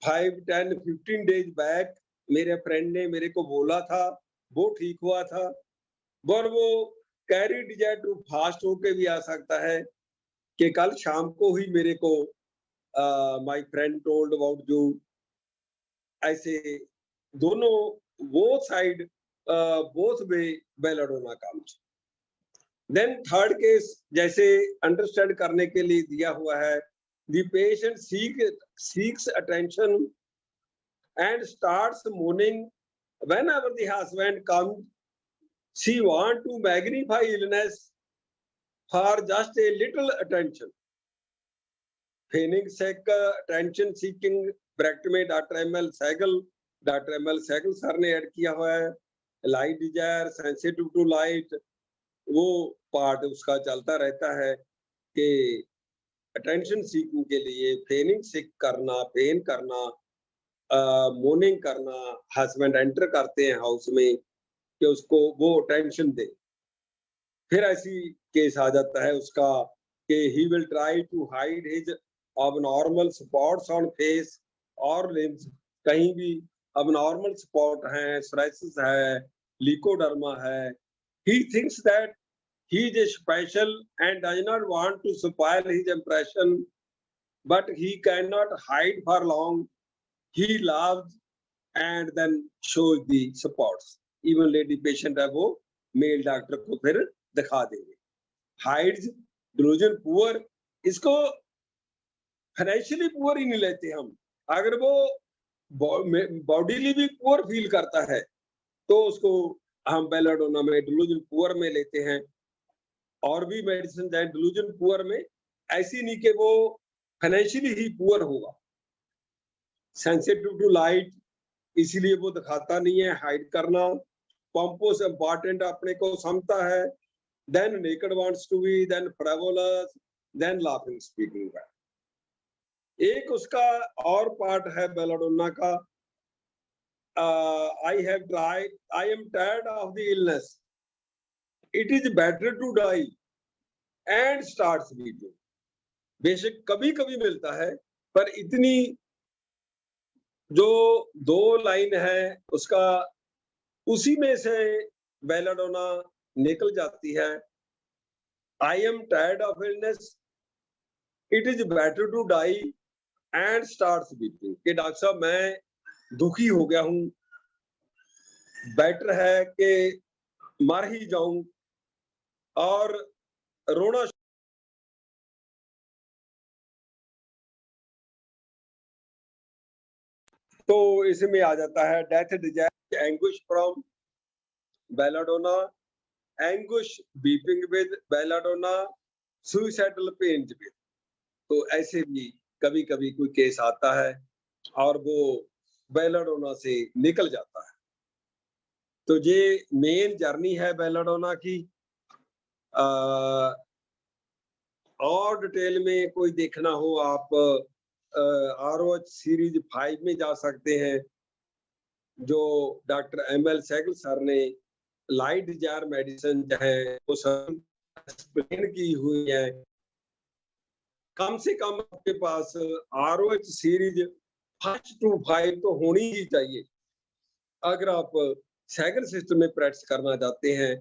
5, 10, 15 days back मेरे फ्रेंड ने मेरे को बोला था, वो ठीक हुआ था, और वो कैरी डिजायर टू फास्ट होके भी आ सकता है कि कल शाम को ही मेरे को my friend told about you, ऐसे दोनों वो side both way belladonna comes. Then third case जैसे अंडरस्टैंड करने के लिए दिया हुआ है, the patient seeks attention and starts moaning whenever the husband comes. She wants to magnify illness for just a little attention. Feigning sick, attention seeking, bracket में doctor ML Sehgal sir ने add किया हुआ है। Light desire, sensitive to light, वो part उसका चलता रहता है कि अटेंशन सीखने के लिए फेनिंग सिक करना, पेन करना, मोर्निंग करना, हस्बैंड एंटर करते हैं हाउस में कि उसको वो अटेंशन दे। फिर ऐसी केस आ जाता है उसका कि he will try to hide his abnormal spots on face or limbs, कहीं भी abnormal spot है, psoriasis है, leukoderma है, he thinks that he is special and does not want to spoil his impression, but he cannot hide for long. He laughs and then shows the spots. Even lady patient है वो mail doctor को फिर दिखा देंगे। Hides, delusion, poor, इसको financially poor ही नहीं लेते हम। अगर वो बॉडीली भी पुअर फील करता है तो उसको हम बेलाडोना में डिलूजन पुअर में लेते हैं। और भी मेडिसिन है डिलूजन पुअर में, ऐसी नहीं कि वो फाइनेंशियली ही पुअर होगा। सेंसिटिव टू लाइट, इसीलिए वो दिखाता नहीं है, हाइड करना। पंपोस इंपॉर्टेंट अपने को समझता है। Then naked wants to be, then frivolous, then laughing speaking. एक उसका और पार्ट है बेलाडोना का, I am tired of the illness, it is better to die and starts beating. बेशक कभी कभी मिलता है, पर इतनी जो 2 लाइन है उसका, उसी में से बेलाडोना निकल जाती है। I am tired of illness, it is better to die and starts beating, कि डॉक्टर साहब मैं दुखी हो गया हूं, बेटर है कि मर ही जाऊं, और रोना। तो इसमें आ जाता है death desire, anguish from belladonna, anguish weeping with belladonna, suicidal pain with. तो ऐसे भी कभी कभी कोई केस आता है और वो बेलाडोना से निकल जाता है। तो ये मेन जर्नी है बेलाडोना की। और डिटेल में कोई देखना हो आप ROH सीरीज 5 में जा सकते हैं, जो डॉक्टर एमएल सहगल सर ने लाइट डिजायर मेडिसिन है वो सब एक्सप्लेन की हुई है। कम से कम आपके पास ROH सीरीज 1 to 5 तो होनी ही चाहिए अगर आप सहगल सिस्टम में प्रैक्टिस करना चाहते हैं।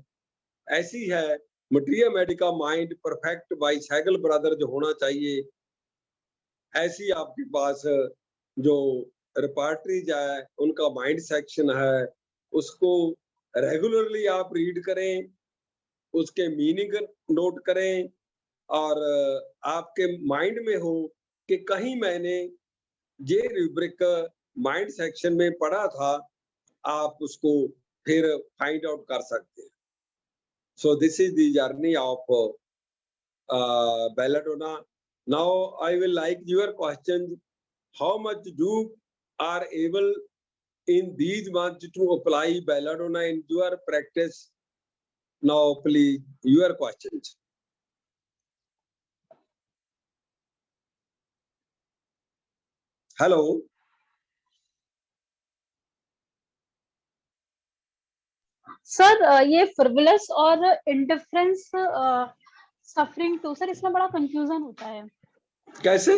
ऐसी है materia medica mind perfect by Sehgal brother जो होना चाहिए, ऐसी आपके पास जो रिपार्टरीज है उनका माइंड सेक्शन है, उसको रेगुलरली आप रीड करें, उसके मीनिंग नोट करें, और आपके माइंड में हो कि कहीं मैंने ये रूब्रिक माइंड सेक्शन में पढ़ा था, आप उसको फिर फाइंड आउट कर सकते हैं। So this is the journey of belladonna. Now I will like your question, how much you are able in these months to apply belladonna in your practice, Now, please, your questions. Hello. Sir ये frivolous और indifference suffering to, sir इसमें बड़ा confusion होता है। कैसे?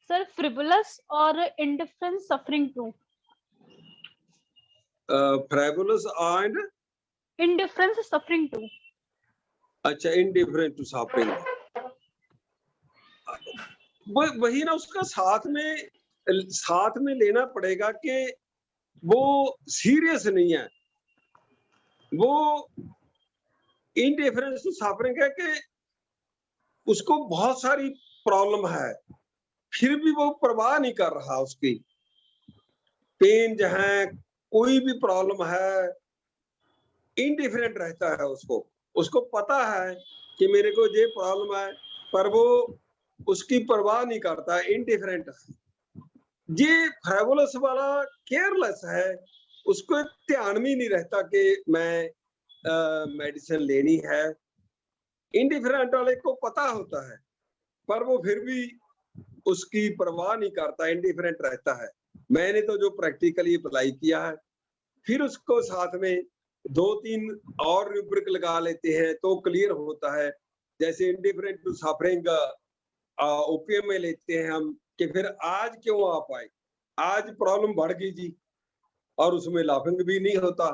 Sir frivolous और indifference suffering to. Frivolous and indifference suffering to. अच्छा, indifferent to suffering। वही ना, उसका साथ में लेना पड़ेगा कि वो सीरियस नहीं है, वो इंडिफरेंस टू सफरिंग है कि उसको बहुत सारी प्रॉब्लम है, फिर भी वो परवाह नहीं कर रहा, उसकी पेन जो है, कोई भी प्रॉब्लम है, इंडिफरेंट रहता है। उसको पता है कि मेरे को ये प्रॉब्लम है, पर वो उसकी परवाह नहीं करता, इंडिफरेंट है। ये फ्रिवोलस वाला केयरलेस है, उसको ध्यान में नहीं रहता कि मैं मेडिसिन लेनी है। इंडिफरेंट वाले को पता होता है, पर वो फिर भी उसकी परवाह नहीं करता, इंडिफरेंट रहता है। मैंने तो जो प्रैक्टिकली अप्लाई किया है, फिर उसको साथ में 2-3 और रूब्रिक लगा लेते हैं तो क्लियर होता है। जैसे इंडिफरेंट टू सफरिंग ओपीएम में लेते हैं हम कि फिर आज क्यों आ पाए, आज प्रॉब्लम बढ़ गई जी, और उसमें लाफिंग भी नहीं होता।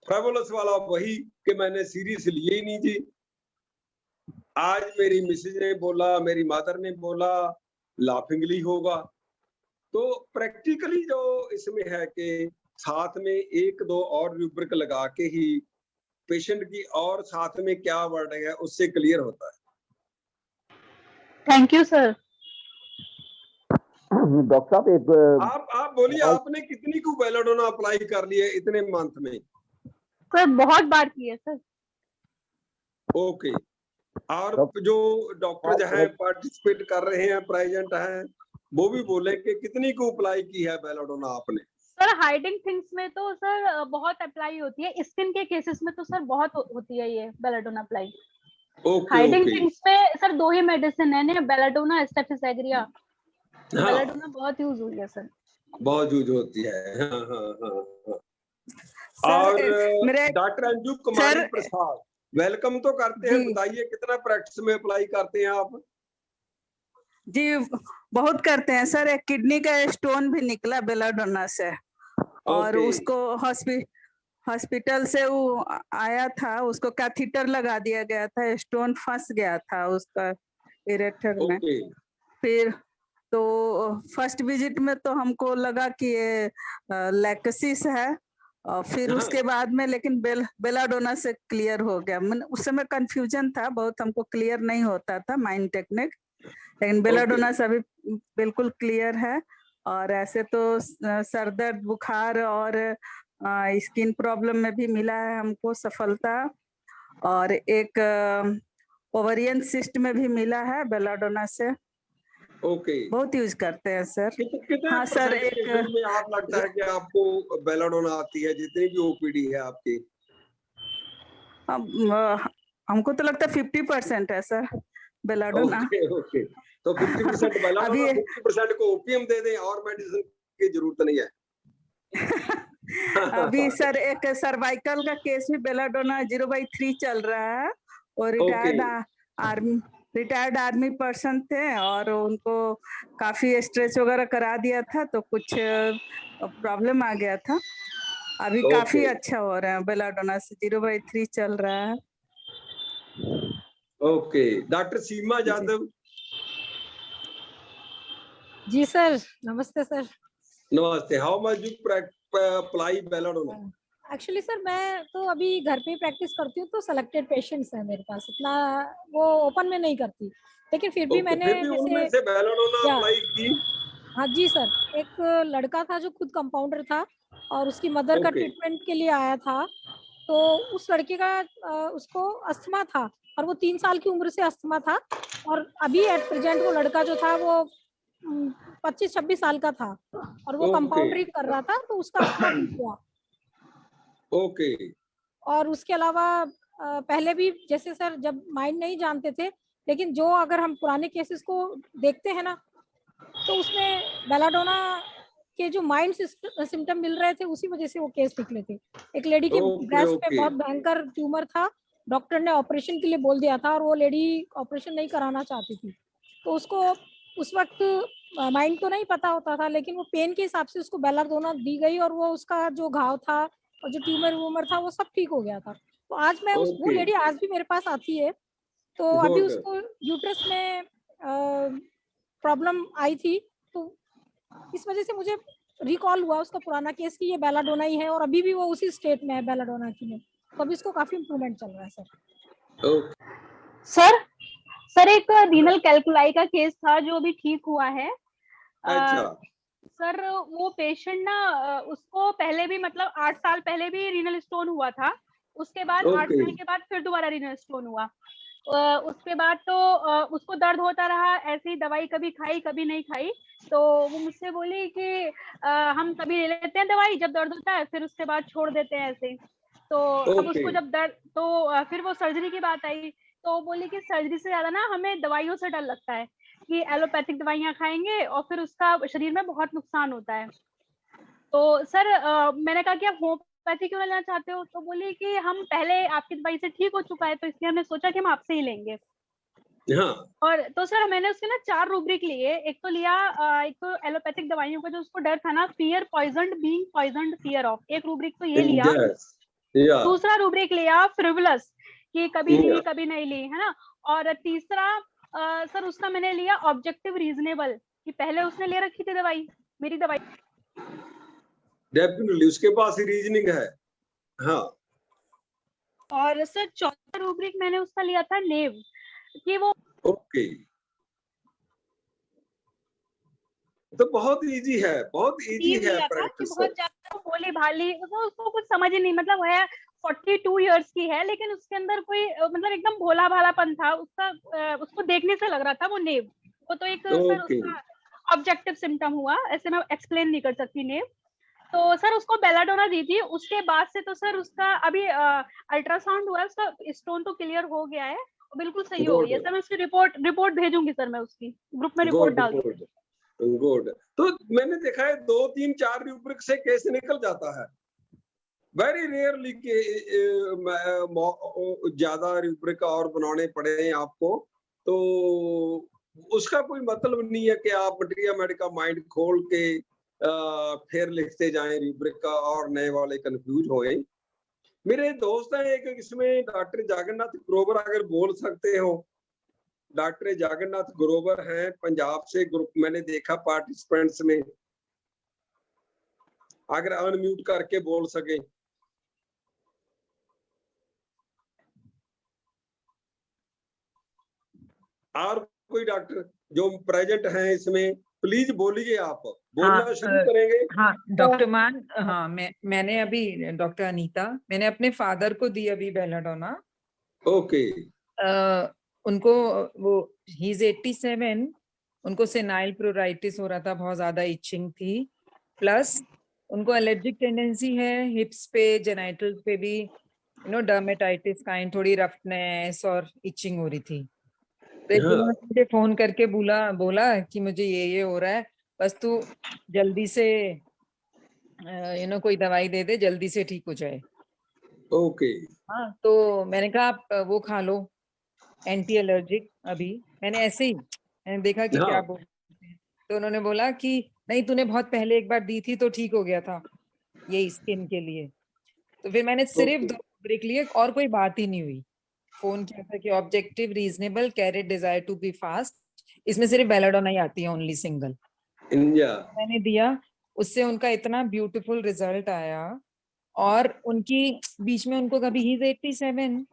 फ्रिवोलस वाला वही कि मैंने सीरियस लिए ही नहीं जी, आज मेरी मिसेज ने बोला, मेरी मदर ने बोला, लाफिंगली होगा। तो प्रैक्टिकली जो इसमें है कि साथ में 1-2 और रूब्रिक लगा के ही पेशेंट की और साथ में क्या वर्डिंग है उससे क्लियर होता है। Thank you sir. डॉक्टर साहब आप बोलिए, आपने कितनी को बेलाडोना अप्लाई कर लिए इतने मंथ में? सर बहुत बार किया सर। ओके, और जो डॉक्टर जो है पार्टिसिपेट कर रहे हैं, प्रेजेंट हैं, वो भी बोले कि कितनी को अप्लाई की है बेलाडोना आपने? सर हाइडिंग थिंग्स में तो सर बहुत अप्लाई होती है, स्किन के केसेस में तो सर बहुत होती है ये बेलाडोना अप्लाई। हाइडिंग थिंग्स में सर 2 ही मेडिसिन है ना, बेलाडोना, स्टेफिसेग्रिया। बेलाडोना बहुत यूज हुई है सर, बहुत यूज होती है। हाँ, हाँ, हाँ, हाँ। सर, और डॉक्टर अंजू कुमारी प्रसाद, वेलकम तो करते हैं, बताइए कितना प्रैक्टिस में अप्लाई करते हैं आप? जी बहुत करते हैं सर। एक किडनी का स्टोन भी निकला बेलाडोना से, और उसको हॉस्पिटल से वो आया था, उसको कैथीटर लगा दिया गया था, स्टोन फंस गया था उसका इरेक्टर में। फिर तो फर्स्ट विजिट में तो हमको लगा कि ये लैक्सिस है, और फिर उसके बाद में लेकिन बेलाडोना से क्लियर हो गया। उस समय कंफ्यूजन था बहुत, हमको क्लियर नहीं होता था माइंड टेक्निक, लेकिन बेलाडोना से अभी बिल्कुल क्लियर है। और ऐसे तो सर दर्द, बुखार और स्किन प्रॉब्लम में भी मिला है हमको सफलता, और एक ओवरियन सिस्ट में भी मिला है बेलाडोना से। बहुत यूज करते हैं सर। हाँ सर, एक में आप लगता है कि आपको बेलाडोना आती है, जितनी भी ओपीडी है आपकी? हमको तो लगता है 50% है सर बेलाडोना। ओके, तो 50% बेलाडोना, 50% को ओपीएम दे दें और मेडिसिन की जरूरत नहीं है। अभी सर एक सर्वाइकल का केस भी बेलाडोना 0/3 चल रहा है, और रिटायर्ड आर्मी पर्सन थे, और उनको काफी स्ट्रेच वगैरह करा दिया था, तो कुछ प्रॉब्लम आ गया था। अभी काफी अच्छा हो रहा है, बेलाडोना से 0/3 चल रहा है। ओके, डॉक्टर सीमा यादव। जी सर, नमस्ते सर। नमस्ते। How much you apply belladonna? Actually sir मैं तो अभी घर पे ही प्रैक्टिस करती हूँ, तो सेलेक्टेड पेशेंट्स हैं मेरे पास, इतना वो ओपन में नहीं करती, लेकिन फिर भी मैंने उनमें से बेलाडोना अप्लाई की? हाँ जी सर, एक लड़का था जो खुद कंपाउंडर था और उसकी मदर का ट्रीटमेंट के लिए आया था। तो उस लड़के का उसको अस्थमा था, और वो 3 साल की उम्र से अस्थमा था, और अभी एट प्रेजेंट वो लड़का जो था वो 25-26 साल का था, और वो कंपाउंडरिंग कर रहा था, तो उसका अस्थमा ठीक हुआ। ओके, और उसके अलावा पहले भी जैसे सर जब माइंड नहीं जानते थे, लेकिन जो अगर हम पुराने केसेस को देखते हैं ना, तो उसमें बेलाडोना के जो माइंड सिम्टम मिल रहे थे, उसी वजह से वो केस निकले थे। एक लेडी के ब्रेस्ट पे बहुत भयंकर ट्यूमर था, डॉक्टर ने ऑपरेशन के लिए बोल दिया था और वो लेडी ऑपरेशन नहीं कराना चाहती थी। तो उसको उस वक्त माइंड तो नहीं पता होता था, लेकिन वो पेन के हिसाब से उसको बेलाडोना दी गई और वो उसका जो घाव था और जो ट्यूमर वूमर था वो सब ठीक हो गया था। तो आज मैं वो लेडी आज भी मेरे पास आती है। तो अभी उसको यूट्रस में प्रॉब्लम आई थी, तो इस वजह से मुझे रिकॉल हुआ उसका पुराना केस कि ये बेलाडोना ही है, और अभी भी वो उसी स्टेट में है बेलाडोना की में। तो अभी इसको काफी इम्प्रूवमेंट चल रहा है सर। सर एक रीनल कैल्कुलाई का केस था जो अभी ठीक हुआ है। सर वो पेशेंट ना, उसको पहले भी मतलब 8 साल पहले भी रीनल स्टोन हुआ था, उसके बाद 8 साल के बाद फिर दोबारा रीनल स्टोन हुआ। उसके बाद तो उसको दर्द होता रहा, ऐसे ही दवाई कभी खाई कभी नहीं खाई। तो वो मुझसे बोली कि हम कभी ले लेते हैं दवाई जब दर्द होता है, फिर उसके बाद छोड़ देते हैं ऐसे। तो अब उसको जब दर्द, तो फिर वो सर्जरी की बात आई, तो बोली कि सर्जरी से ज्यादा ना हमें दवाइयों से डर लगता है कि एलोपैथिक दवाइयां खाएंगे और फिर उसका शरीर में बहुत नुकसान होता है। तो सर मैंने कहा कि आप होम्योपैथी क्यों लेना चाहते हो? तो बोली कि हम पहले आपकी दवाई से ठीक हो चुका है, तो इसलिए हमने सोचा कि हम आपसे ही लेंगे। और तो सर मैंने उसके ना 4 रूब्रिक लिए। एक तो लिया एक तो एलोपैथिक दवाइयों का जो उसको डर था ना, फियर पॉइजन्ड बीइंग पॉइजन्ड फियर ऑफ, एक रूब्रिक तो ये लिया। दूसरा रूब्रिक लिया फ्रिवलस, कि कभी ली कभी नहीं ली, है ना। और तीसरा सर उसका मैंने लिया ऑब्जेक्टिव रीजनेबल, कि पहले उसने ले रखी थी दवाई, मेरी दवाई। डेफिनेटली उसके पास रीजनिंग है। हाँ। और सर चौथा रूब्रिक मैंने उसका लिया था नेव, कि वो तो बहुत इजी है, बहुत इजी है प्रैक्टिस। बहुत ज्यादा भोली भाली, उसको कुछ समझ ही नहीं, मतलब है 42 इयर्स की है, लेकिन उसके अंदर कोई मतलब एकदम भोला भालापन था उसका। उसको देखने से लग रहा था वो नेव। वो तो एक सर उसका ऑब्जेक्टिव सिम्टम हुआ, ऐसे मैं एक्सप्लेन नहीं कर सकती नेव। तो सर उसको बेलाडोना दी थी। उसके बाद से तो सर उसका अभी अल्ट्रासाउंड हुआ है, उसका स्टोन तो क्लियर हो गया है, बिल्कुल सही हो गई है। सर मैं उसकी रिपोर्ट भेजूंगी सर, मैं उसकी ग्रुप में रिपोर्ट डाल दूंगी। गुड। तो मैंने देखा है 2, 3, 4 रूब्रिक से केस निकल जाता है। वेरी रेयरली के ज्यादा रूब्रिक और बनाने पड़े आपको। तो उसका कोई मतलब नहीं है कि आप मटेरिया मेडिका माइंड खोल के फिर लिखते जाएं रूब्रिक का और नए वाले कंफ्यूज हो गए। मेरे दोस्त हैं एक, इसमें डॉक्टर जगन्नाथ ग्रोवर, अगर बोल सकते हो। डॉक्टर जगन्नाथ ग्रोवर हैं पंजाब से, ग्रुप मैंने देखा पार्टिसिपेंट्स में, अगर अनम्यूट करके बोल सके। और कोई डॉक्टर जो प्रेजेंट हैं इसमें, प्लीज बोलिए, आप बोलना शुरू करेंगे। हाँ डॉक्टर मान, हाँ मैंने अभी डॉक्टर अनीता, मैंने अपने फादर को दी अभी बेलाडोना। ओके। उनको वो ही इज 87, उनको सेनाइल प्रोराइटिस हो रहा था, बहुत ज्यादा इचिंग थी, प्लस उनको एलर्जिक टेंडेंसी है हिप्स पे, जेनाइटल्स पे भी, डर्मेटाइटिस काइंड, थोड़ी रफनेस और इचिंग हो रही थी। तो एक दिन मुझे फोन करके बोला कि मुझे ये हो रहा है, बस तू जल्दी से कोई दवाई दे दे, जल्दी से ठीक हो जाए। ओके। हाँ, तो मैंने कहा आप वो खा लो एंटी एलर्जिक। अभी मैंने ऐसे ही मैंने देखा कि क्या बोलते हैं, तो उन्होंने बोला कि नहीं, तूने बहुत पहले एक बार दी थी तो ठीक हो गया था, ये स्किन के लिए। तो फिर मैंने सिर्फ 2 ब्रेक लिए और कोई बात ही नहीं हुई। फोन किया था कि objective reasonable carried desire to be fast, इसमें सिर्फ बेलाडोना ही आती है, ओनली सिंगल। मैंने दिया, उससे उनका इतना ब्यूटीफुल रिजल्ट आया। और उनकी बीच में उनको कभी ही 87,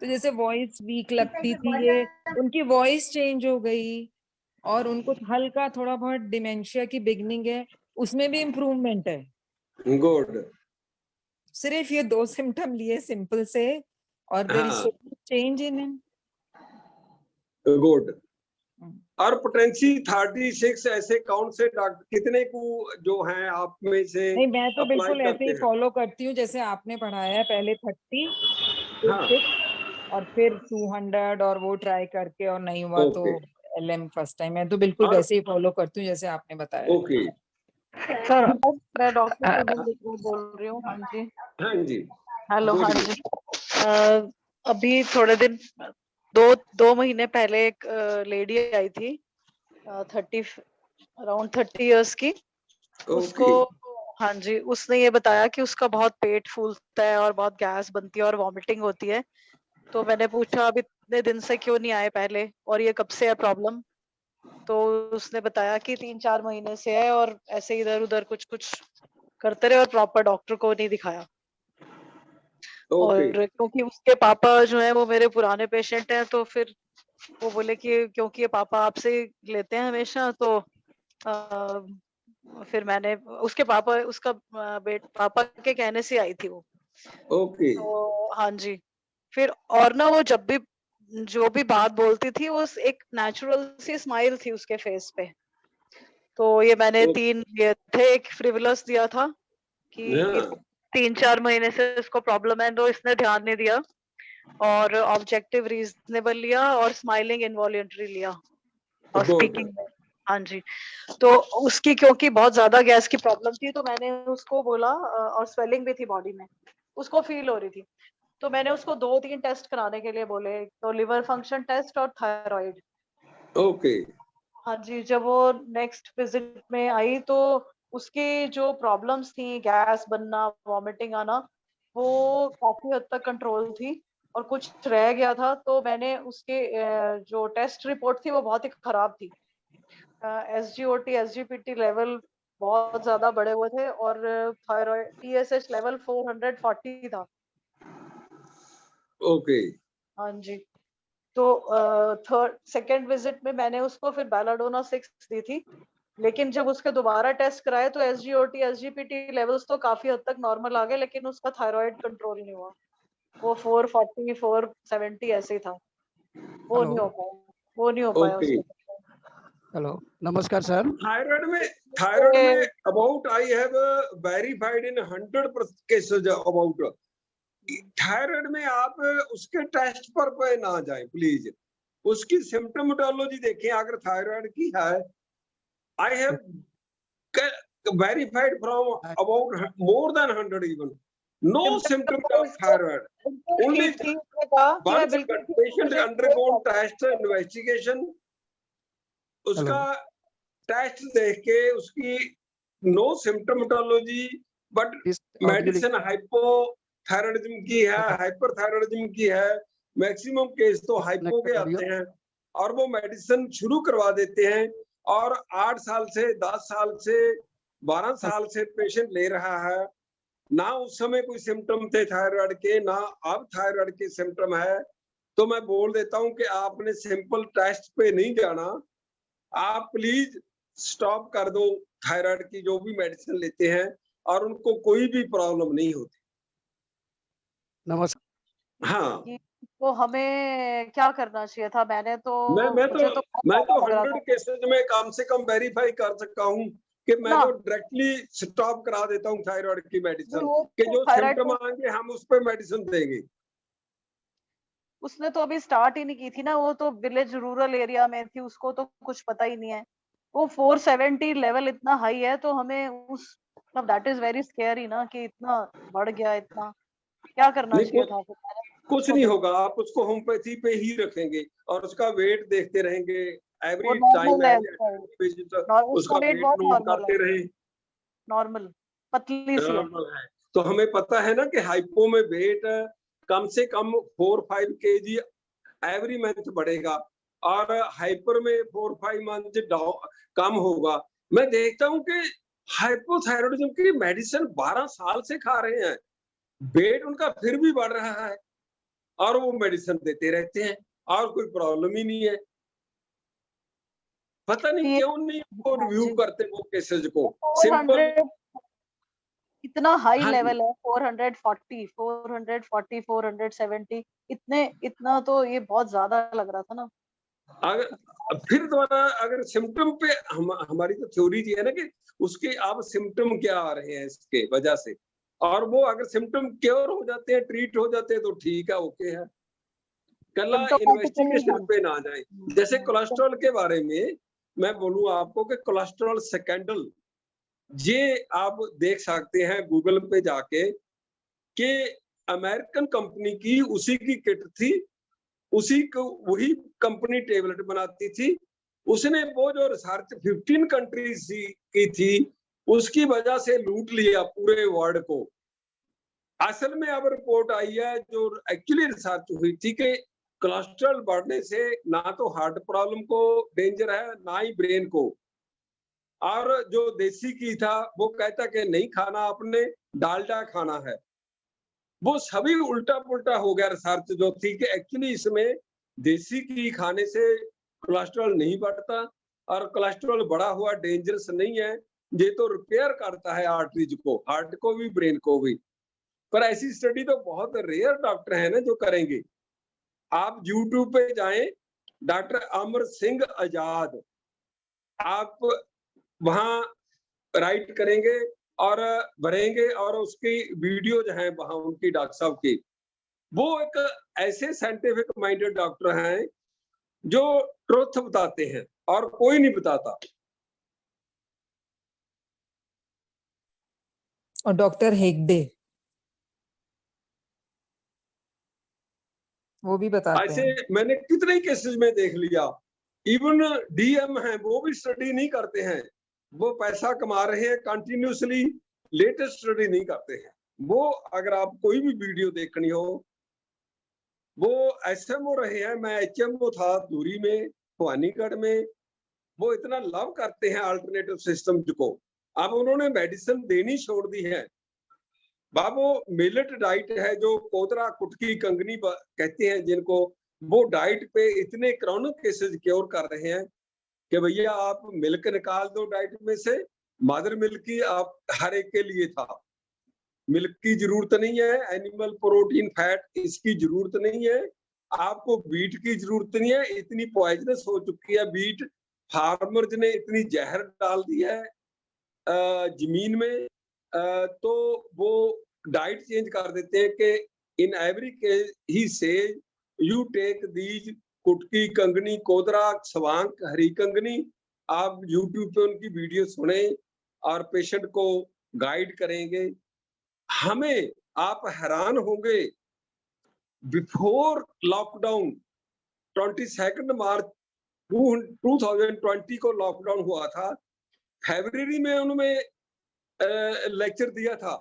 तो जैसे वॉइस वीक लगती थी, ये उनकी वॉइस चेंज हो गई, और उनको हल्का थोड़ा बहुत डिमेंशिया की बिगनिंग है, उसमें भी इम्प्रूवमेंट है। गुड। सिर्फ ये 2 सिम्टम लिए सिंपल से, और there is so much change in him. Good. और पोटेंसी 36 ऐसे कौन से डॉक्टर कितने को जो हैं आप में से? नहीं, मैं तो अप्लाई बिल्कुल ऐसे करते ही हैं? फॉलो करती हूँ जैसे आपने पढ़ाया है, पहले 30 फिर हाँ 6 और फिर 200 और वो ट्राई करके और नहीं हुआ तो ओके LM फर्स्ट टाइम। मैं तो बिल्कुल और वैसे ही फॉलो करती हूँ जैसे आपने बताया है। ओके सर मैं डॉक्टर बोल रही हूँ। हाँ जी, हाँ जी हेलो। हाँ बोलिए। जी, अभी थोड़े दिन दो महीने पहले एक लेडी आई थी, 30 इयर्स की। उसको, ओके हाँ जी, उसने ये बताया कि उसका बहुत पेट फूलता है और बहुत गैस बनती है और वॉमिटिंग होती है। तो मैंने पूछा अब इतने दिन से क्यों नहीं आए पहले, और ये कब से है प्रॉब्लम? तो उसने बताया कि 3-4 महीने से है और ऐसे इधर उधर कुछ कुछ करते रहे और प्रॉपर डॉक्टर को नहीं दिखाया। ओके और क्योंकि उसके पापा जो है वो मेरे पुराने पेशेंट हैं, तो फिर वो बोले कि क्योंकि ये पापा आपसे लेते हैं हमेशा, तो फिर मैंने उसके पापा उसका पापा के कहने से आई थी वो। ओके तो हाँ जी, फिर और ना वो जब भी जो भी बात बोलती थी वो एक नेचुरल सी स्माइल थी उसके फेस पे। तो ये मैंने 3 लिए थे, एक फ्रिवलस दिया था कि हाँ 3-4 महीने से इसको प्रॉब्लम है, तो इसने ध्यान नहीं दिया, और ऑब्जेक्टिव रीजनेबल लिया और स्माइलिंग इनवॉलंटरी लिया और गुड स्पीकिंग में। हाँ जी, तो उसकी क्योंकि बहुत ज्यादा गैस की प्रॉब्लम थी, तो मैंने उसको बोला, और स्वेलिंग भी थी बॉडी में, उसको फील हो रही थी, तो मैंने उसको 2-3 टेस्ट कराने के लिए बोले, तो लिवर फंक्शन टेस्ट और थायराइड। ओके हाँ जी, जब वो नेक्स्ट विजिट में आई तो उसकी जो प्रॉब्लम्स थी, गैस बनना, वॉमिटिंग आना, वो काफी हद तक कंट्रोल थी, और कुछ रह गया था। तो मैंने उसके जो टेस्ट रिपोर्ट थी वो बहुत ही खराब थी। SGOT SGPT लेवल बहुत ज्यादा बढ़े हुए थे, और थायराइड TSH लेवल 440 था। ओके हाँ जी, तो सेकेंड विजिट में मैंने उसको फिर बेलाडोना 6 दी थी, लेकिन जब उसके दोबारा टेस्ट कराए तो SGOT SGPT लेवल्स तो काफी हद तक नॉर्मल आ गए, लेकिन उसका थायराइड कंट्रोल नहीं हुआ। वो 440 470 ऐसे ही था, वो नहीं हो पाया, वो नहीं हो पाया ओके उसको। हेलो नमस्कार सर। थायराइड में about I have verified in 100% cases about thyroid में आप उसके टेस्ट पर ना जाएं प्लीज, उसकी सिम्टोमेटोलॉजी देखें। अगर थायराइड की है, I have verified from about more than 100 even, no symptoms of thyroid, only ठीक थी, उसने कहा कि मैं once बिल्कुल ठीक हूँ, patient मुझे कोई undergone प्रॉब्लम test investigation, उसका हेलो टेस्ट देख के उसकी नो सिम्टोमेटोलॉजी, बट इस ऑडियो मेडिसिन हाइपोथायराइडिज्म की है, हाइपरथायराइडिज्म की है, मैक्सिमम केस तो हाइपो के आते हैं, और वो मेडिसिन शुरू करवा देते हैं, और 8 साल से 10 साल से 12 साल से पेशेंट ले रहा है। ना उस समय कोई सिम्टम थे थायराइड के, ना अब थायराइड के सिम्टम है। तो मैं बोल देता हूं कि आपने सिंपल टेस्ट पे नहीं जाना, आप प्लीज स्टॉप कर दो थायराइड की जो भी मेडिसिन लेते हैं, और उनको कोई भी प्रॉब्लम नहीं होती। नमस्कार। हाँ तो हमें क्या करना चाहिए था? मैं मुझे तो बहुत तो ज्यादा लग रहा 100 था केसेस में कम से कम वेरीफाई कर सकता हूँ कि मैं ना। तो डायरेक्टली स्टॉप करा देता हूँ थायराइड की मेडिसिन, वो कि तो जो थायराइड सिम्टम तो आएंगे हम उस पर मेडिसिन देंगे। उसने तो अभी स्टार्ट ही नहीं की थी ना, वो तो विलेज रूरल एरिया में थी, उसको तो कुछ पता ही नहीं है। वो 470 लेवल इतना हाई है, तो हमें उस मतलब दैट इज वेरी स्केरी ना, कि इतना बढ़ गया, इतना क्या करना नहीं चाहिए था फिर मैंने कुछ उसको नहीं देखा। होगा, आप उसको होम्योपैथी पे ही रखेंगे और उसका वेट देखते रहेंगे, वो एवरी टाइम नॉर्मल है एवरी उसका, विजिट उसका उसका वेट वेट बहुत नोट नॉर्मल है, करते रहे। नॉर्मल पतली सी है। नॉर्मल है तो हमें पता है ना कि हाइपो में वेट कम से कम 4-5 kg एवरी मंथ बढ़ेगा, और हाइपर में 4-5 मंथ कम होगा। मैं देखता हूँ कि हाइपोथायरॉयडिज्म की मेडिसिन 12 साल से खा रहे हैं, वेट उनका फिर भी बढ़ रहा है, और वो मेडिसिन देते रहते हैं और कोई प्रॉब्लम ही नहीं है। पता नहीं ये क्यों नहीं वो हाँ रिव्यू जी, करते वो केसेस को। सिंपल 400 इतना हाई हाँ जी लेवल है, 440 440 470, इतने इतना तो ये बहुत ज्यादा लग रहा था ना। अगर फिर दोबारा अगर सिम्टम पे हमारी तो थ्योरी जी है ना कि उसके आप सिम्टम क्या आ रहे हैं इसके वजह से, और वो अगर सिम्टम क्योर हो जाते हैं, ट्रीट हो जाते हैं तो ठीक है, ओके है। कल इन्वेस्टिगेशन पे ना जाए। जैसे कोलेस्ट्रॉल के बारे में मैं बोलूं आपको कि कोलेस्ट्रॉल स्कैंडल ये आप देख सकते हैं गूगल पे जाके कि अमेरिकन कंपनी की उसी की किट थी, उसी को वही कंपनी टेबलेट बनाती थी, उसने वो जो रिसर्च 15 कंट्रीज की थी उसकी वजह से लूट लिया पूरे वर्ल्ड को। असल में अब रिपोर्ट आई है जो एक्चुअली रिसर्च हुई थी कि कोलेस्ट्रॉल बढ़ने से ना तो हार्ट प्रॉब्लम को डेंजर है ना ही ब्रेन को, और जो देसी घी था वो कहता कि नहीं खाना, आपने डालडा खाना है। वो सभी उल्टा पुल्टा हो गया रिसर्च जो थी कि एक्चुअली इसमें देसी घी खाने से कोलेस्ट्रॉल नहीं बढ़ता और कोलेस्ट्रॉल बढ़ा हुआ डेंजरस नहीं है, ये तो रिपेयर करता है आर्टरीज को, हार्ट को भी ब्रेन को भी। पर ऐसी स्टडी तो बहुत रेयर डॉक्टर है ना जो करेंगे। आप यूट्यूब पे जाएं, डॉक्टर अमर सिंह आजाद, आप वहां राइट करेंगे और भरेंगे और उसकी वीडियो जो है वहां उनकी डॉक्टर साहब की, वो एक ऐसे साइंटिफिक माइंडेड डॉक्टर हैं जो ट्रुथ बताते हैं और कोई नहीं बताता। और डॉक्टर हेगडे वो भी बताते ऐसे हैं। मैंने कितने केसेस में देख लिया। इवन डीएम हैं वो भी स्टडी नहीं करते हैं, वो पैसा कमा रहे हैं कंटिन्यूसली, लेटेस्ट स्टडी नहीं करते हैं। वो अगर आप कोई भी वीडियो देखनी हो, वो एसएमओ रहे हैं, मैं एचएमओ था दूरी में, भवानीगढ़ में, वो इतना लव करते हैं अल्टरनेटिव सिस्टम को। अब उन्होंने मेडिसिन देनी छोड़ दी है। बाबू मिलेट डाइट है जो कोदरा कुटकी कंगनी कहते हैं जिनको, वो डाइट पे इतने क्रॉनिक केसेस क्योर कर रहे हैं कि भैया आप मिल्क निकाल दो डाइट में से, मदर मिल्क की आप हर एक के लिए था, मिल्क की जरूरत नहीं है, एनिमल प्रोटीन फैट इसकी जरूरत नहीं है, आपको बीट की जरूरत नहीं है, इतनी पॉइजनस हो चुकी है बीट, फार्मर्स ने इतनी जहर डाल दी है जमीन में, तो वो डाइट चेंज कर देते हैं कि इन एवरी केस ही से यू टेक दीज कुटकी कंगनी कोदरा स्वांक हरी कंगनी। आप यूट्यूब पे उनकी वीडियो सुने और पेशेंट को गाइड करेंगे। हमें आप हैरान होंगे, बिफोर लॉकडाउन 22 मार्च 2020 को लॉकडाउन हुआ था, फरवरी में उन्होंने लेक्चर दिया था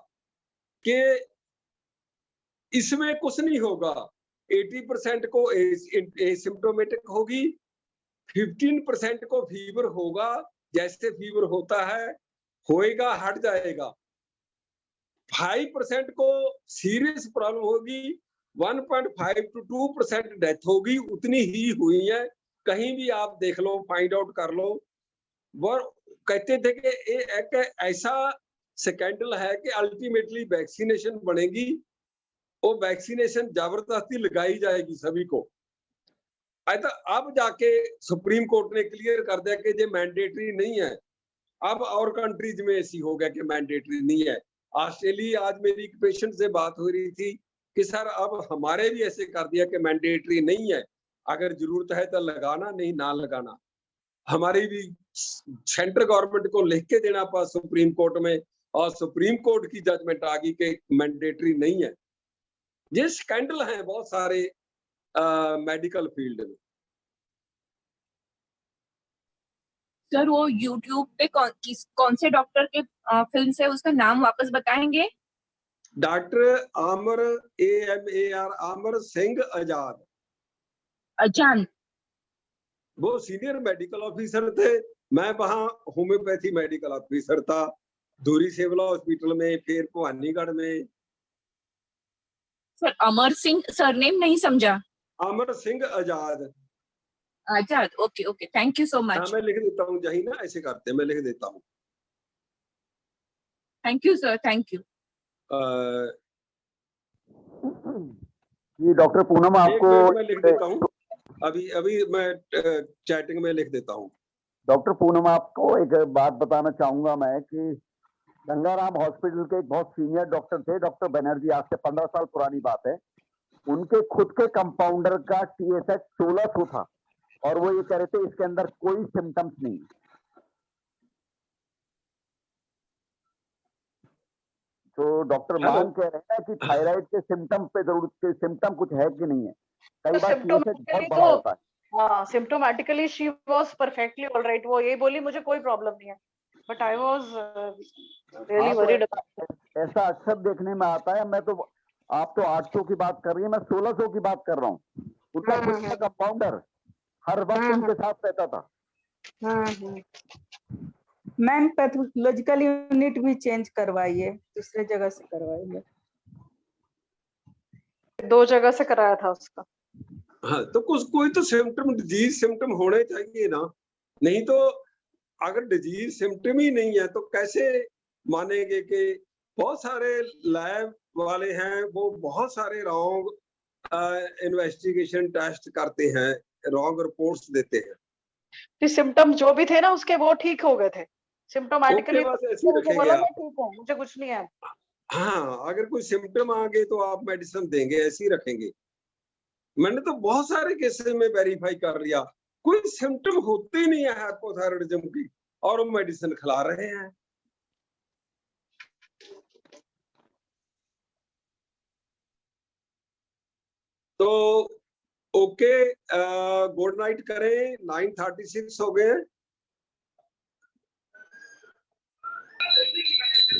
कि इसमें कुछ नहीं होगा, 80% को एसिम्प्टोमेटिक होगी, 15% को फीवर होगा, जैसे फीवर होता है होएगा हट जाएगा, 5% को सीरियस प्रॉब्लम होगी, 1.5 to 2% डेथ होगी, उतनी ही हुई है। कहीं भी आप देख लो, फाइंड आउट कर लो। वो कहते थे कि एक ऐसा स्कैंडल है कि अल्टीमेटली वैक्सीनेशन बनेगी, वो वैक्सीनेशन जबरदस्ती लगाई जाएगी सभी को। ऐसा अब जाके सुप्रीम कोर्ट ने क्लियर कर दिया कि ये मैंडेटरी नहीं है। अब और कंट्रीज में ऐसी हो गया कि मैंडेटरी नहीं है। ऑस्ट्रेलिया, आज मेरी एक पेशेंट से बात हो रही थी कि सर अब हमारे भी ऐसे कर दिया कि मैंडेटरी नहीं है, अगर जरूरत है तो लगाना, नहीं ना लगाना। हमारी भी सेंट्रल गवर्नमेंट को लिख के देना पड़ा सुप्रीम कोर्ट में, और सुप्रीम कोर्ट की जजमेंट आ गई कि मैंडेटरी नहीं है। ये स्कैंडल हैं बहुत सारे मेडिकल फील्ड में। सर वो यूट्यूब पे कौन से डॉक्टर के फिल्म से, उसका नाम वापस बताएंगे? डॉक्टर आमर AMAR आमर सिंह आजाद। अजान। वो सीनियर मेडिकल ऑफिसर थे, मैं वहाँ होम्योपैथी मेडिकल ऑफिसर था, धूरी सिविल हॉस्पिटल में, फिर भवानीगढ़ में। सर अमर सिंह सरनेम नहीं समझा। Amar Singh Azad. Azad, okay okay, thank you so much. मैं लिख देता हूँ, जही ना ऐसे करते हैं, मैं लिख देता हूँ। Thank you sir, thank you. जी डॉक्टर पूनम, आपको मैं लिख देता हूँ। अभी अभी मैं चैटिंग में लिख देता हूँ। डॉक्टर पूनम, आपको एक बात बताना चाहूंगा मैं कि गंगाराम हॉस्पिटल के एक बहुत सीनियर डॉक्टर थे, डॉक्टर बनर्जी, आज से 15 साल पुरानी बात है। उनके खुद के कंपाउंडर का TSH 1600 था और वो ये कह रहे थे इसके अंदर कोई सिम्टम्स नहीं। तो डॉक्टर मान कह रहे हैं कि थायराइड के सिम्टम पे जरूर सिम्टम कुछ है कि नहीं है। कई बार TSH बहुत बड़ा होता है। हाँ, symptomatically she was perfectly alright. वो ये बोली मुझे कोई प्रॉब्लम नहीं है, but I was really worried. ऐसा अक्सर देखने में आता है। मैं तो, आप तो 800 की बात कर रही है, मैं 1600 की बात कर रहा हूँ। उनका खुद का कंपाउंडर हर वक्त उनके साथ रहता था। मैम पैथोलॉजिकल यूनिट भी चेंज करवाइए, दूसरे जगह से करवाइए। 2 जगह से कराया था उसका। हाँ, तो कोई तो सिम्टम, डिजीज सिम्टम होने चाहिए ना, नहीं तो अगर डिजीज सिम्टम ही नहीं है तो कैसे मानेंगे कि बहुत सारे लैब वाले हैं वो बहुत सारे रॉन्ग इन्वेस्टिगेशन टेस्ट करते हैं, रॉन्ग रिपोर्ट्स देते हैं। तो सिम्टम जो भी थे ना उसके वो ठीक हो गए थे सिम्टोमेटिकली। मुझे कुछ नहीं है। हाँ, अगर कोई सिम्टम आ गए तो आप मेडिसिन देंगे, ऐसे ही रखेंगे। मैंने तो बहुत सारे केसेस में वेरीफाई कर लिया, कोई सिम्टम होते ही नहीं है हाइपोथायराइडिज्म की, और वो मेडिसिन खिला रहे हैं। तो ओके, गुड नाइट करें, 9:36 हो गए।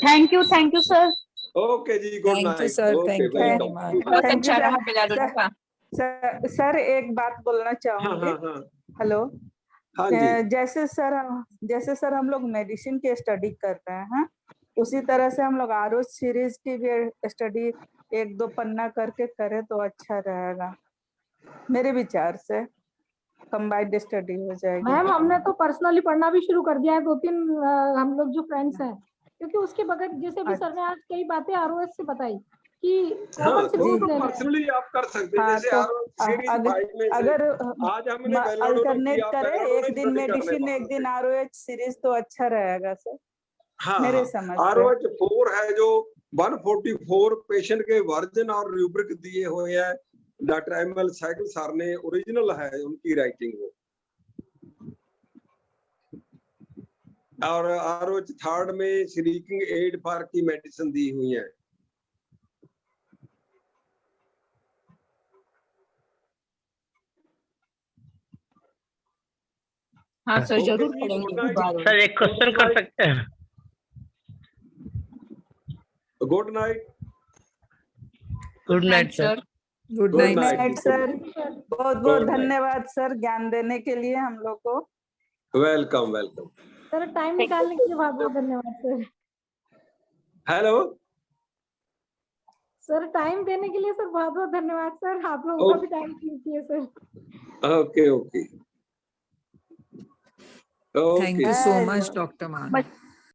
Thank you sir. ओके जी, good night. Thank you sir, thank you very much. बहुत अच्छा रहा बेलाडोना का। सर एक बात बोलना चाहूंगी। हेलो। हाँ जी। जैसे सर हम लोग मेडिसिन की स्टडी कर रहे हैं, उसी तरह से हम लोग आरोज सीरीज की भी स्टडी 1-2 पन्ना करके करें तो अच्छा रहेगा, मेरे विचार से। कंबाइंड स्टडी हो जाएगी। मैम हमने तो पर्सनली पढ़ना भी शुरू कर दिया है, 2-3 हम लोग जो फ्रेंड्स हैं, क्योंकि उसके बगैर जैसे भी सर ने आज कई बातें ROS से बताई कि हाँ, तो पर्सनली आप कर सकते हैं। जैसे अगर आज हमने अल्टरनेट करें, एक दिन मेडिसिन एक दिन ROH सीरीज तो अच्छा रहेगा सर। हाँ, मेरे समझ से ROH 4 है जो 144 पेशेंट के वर्जन और रूब्रिक दिए हुए हैं। डॉक्टर ML साइकिल सर ने ओरिजिनल है उनकी राइटिंग वो, और ROH 3 में स्लीपिंग एड फॉर की मेडिसिन दी हुई है। हाँ सर, जरूर पढ़ेंगे। सर एक क्वेश्चन कर सकते हैं? Good night. Good night sir. Good night sir. बहुत बहुत धन्यवाद सर ज्ञान देने के लिए हम लोग को। वेलकम वेलकम सर, टाइम निकालने के लिए बहुत बहुत धन्यवाद सर। हेलो सर, टाइम देने के लिए सर बहुत बहुत धन्यवाद सर। आप लोगों का भी टाइम कीजिए sir. Okay okay. Thank you so much doctor मान।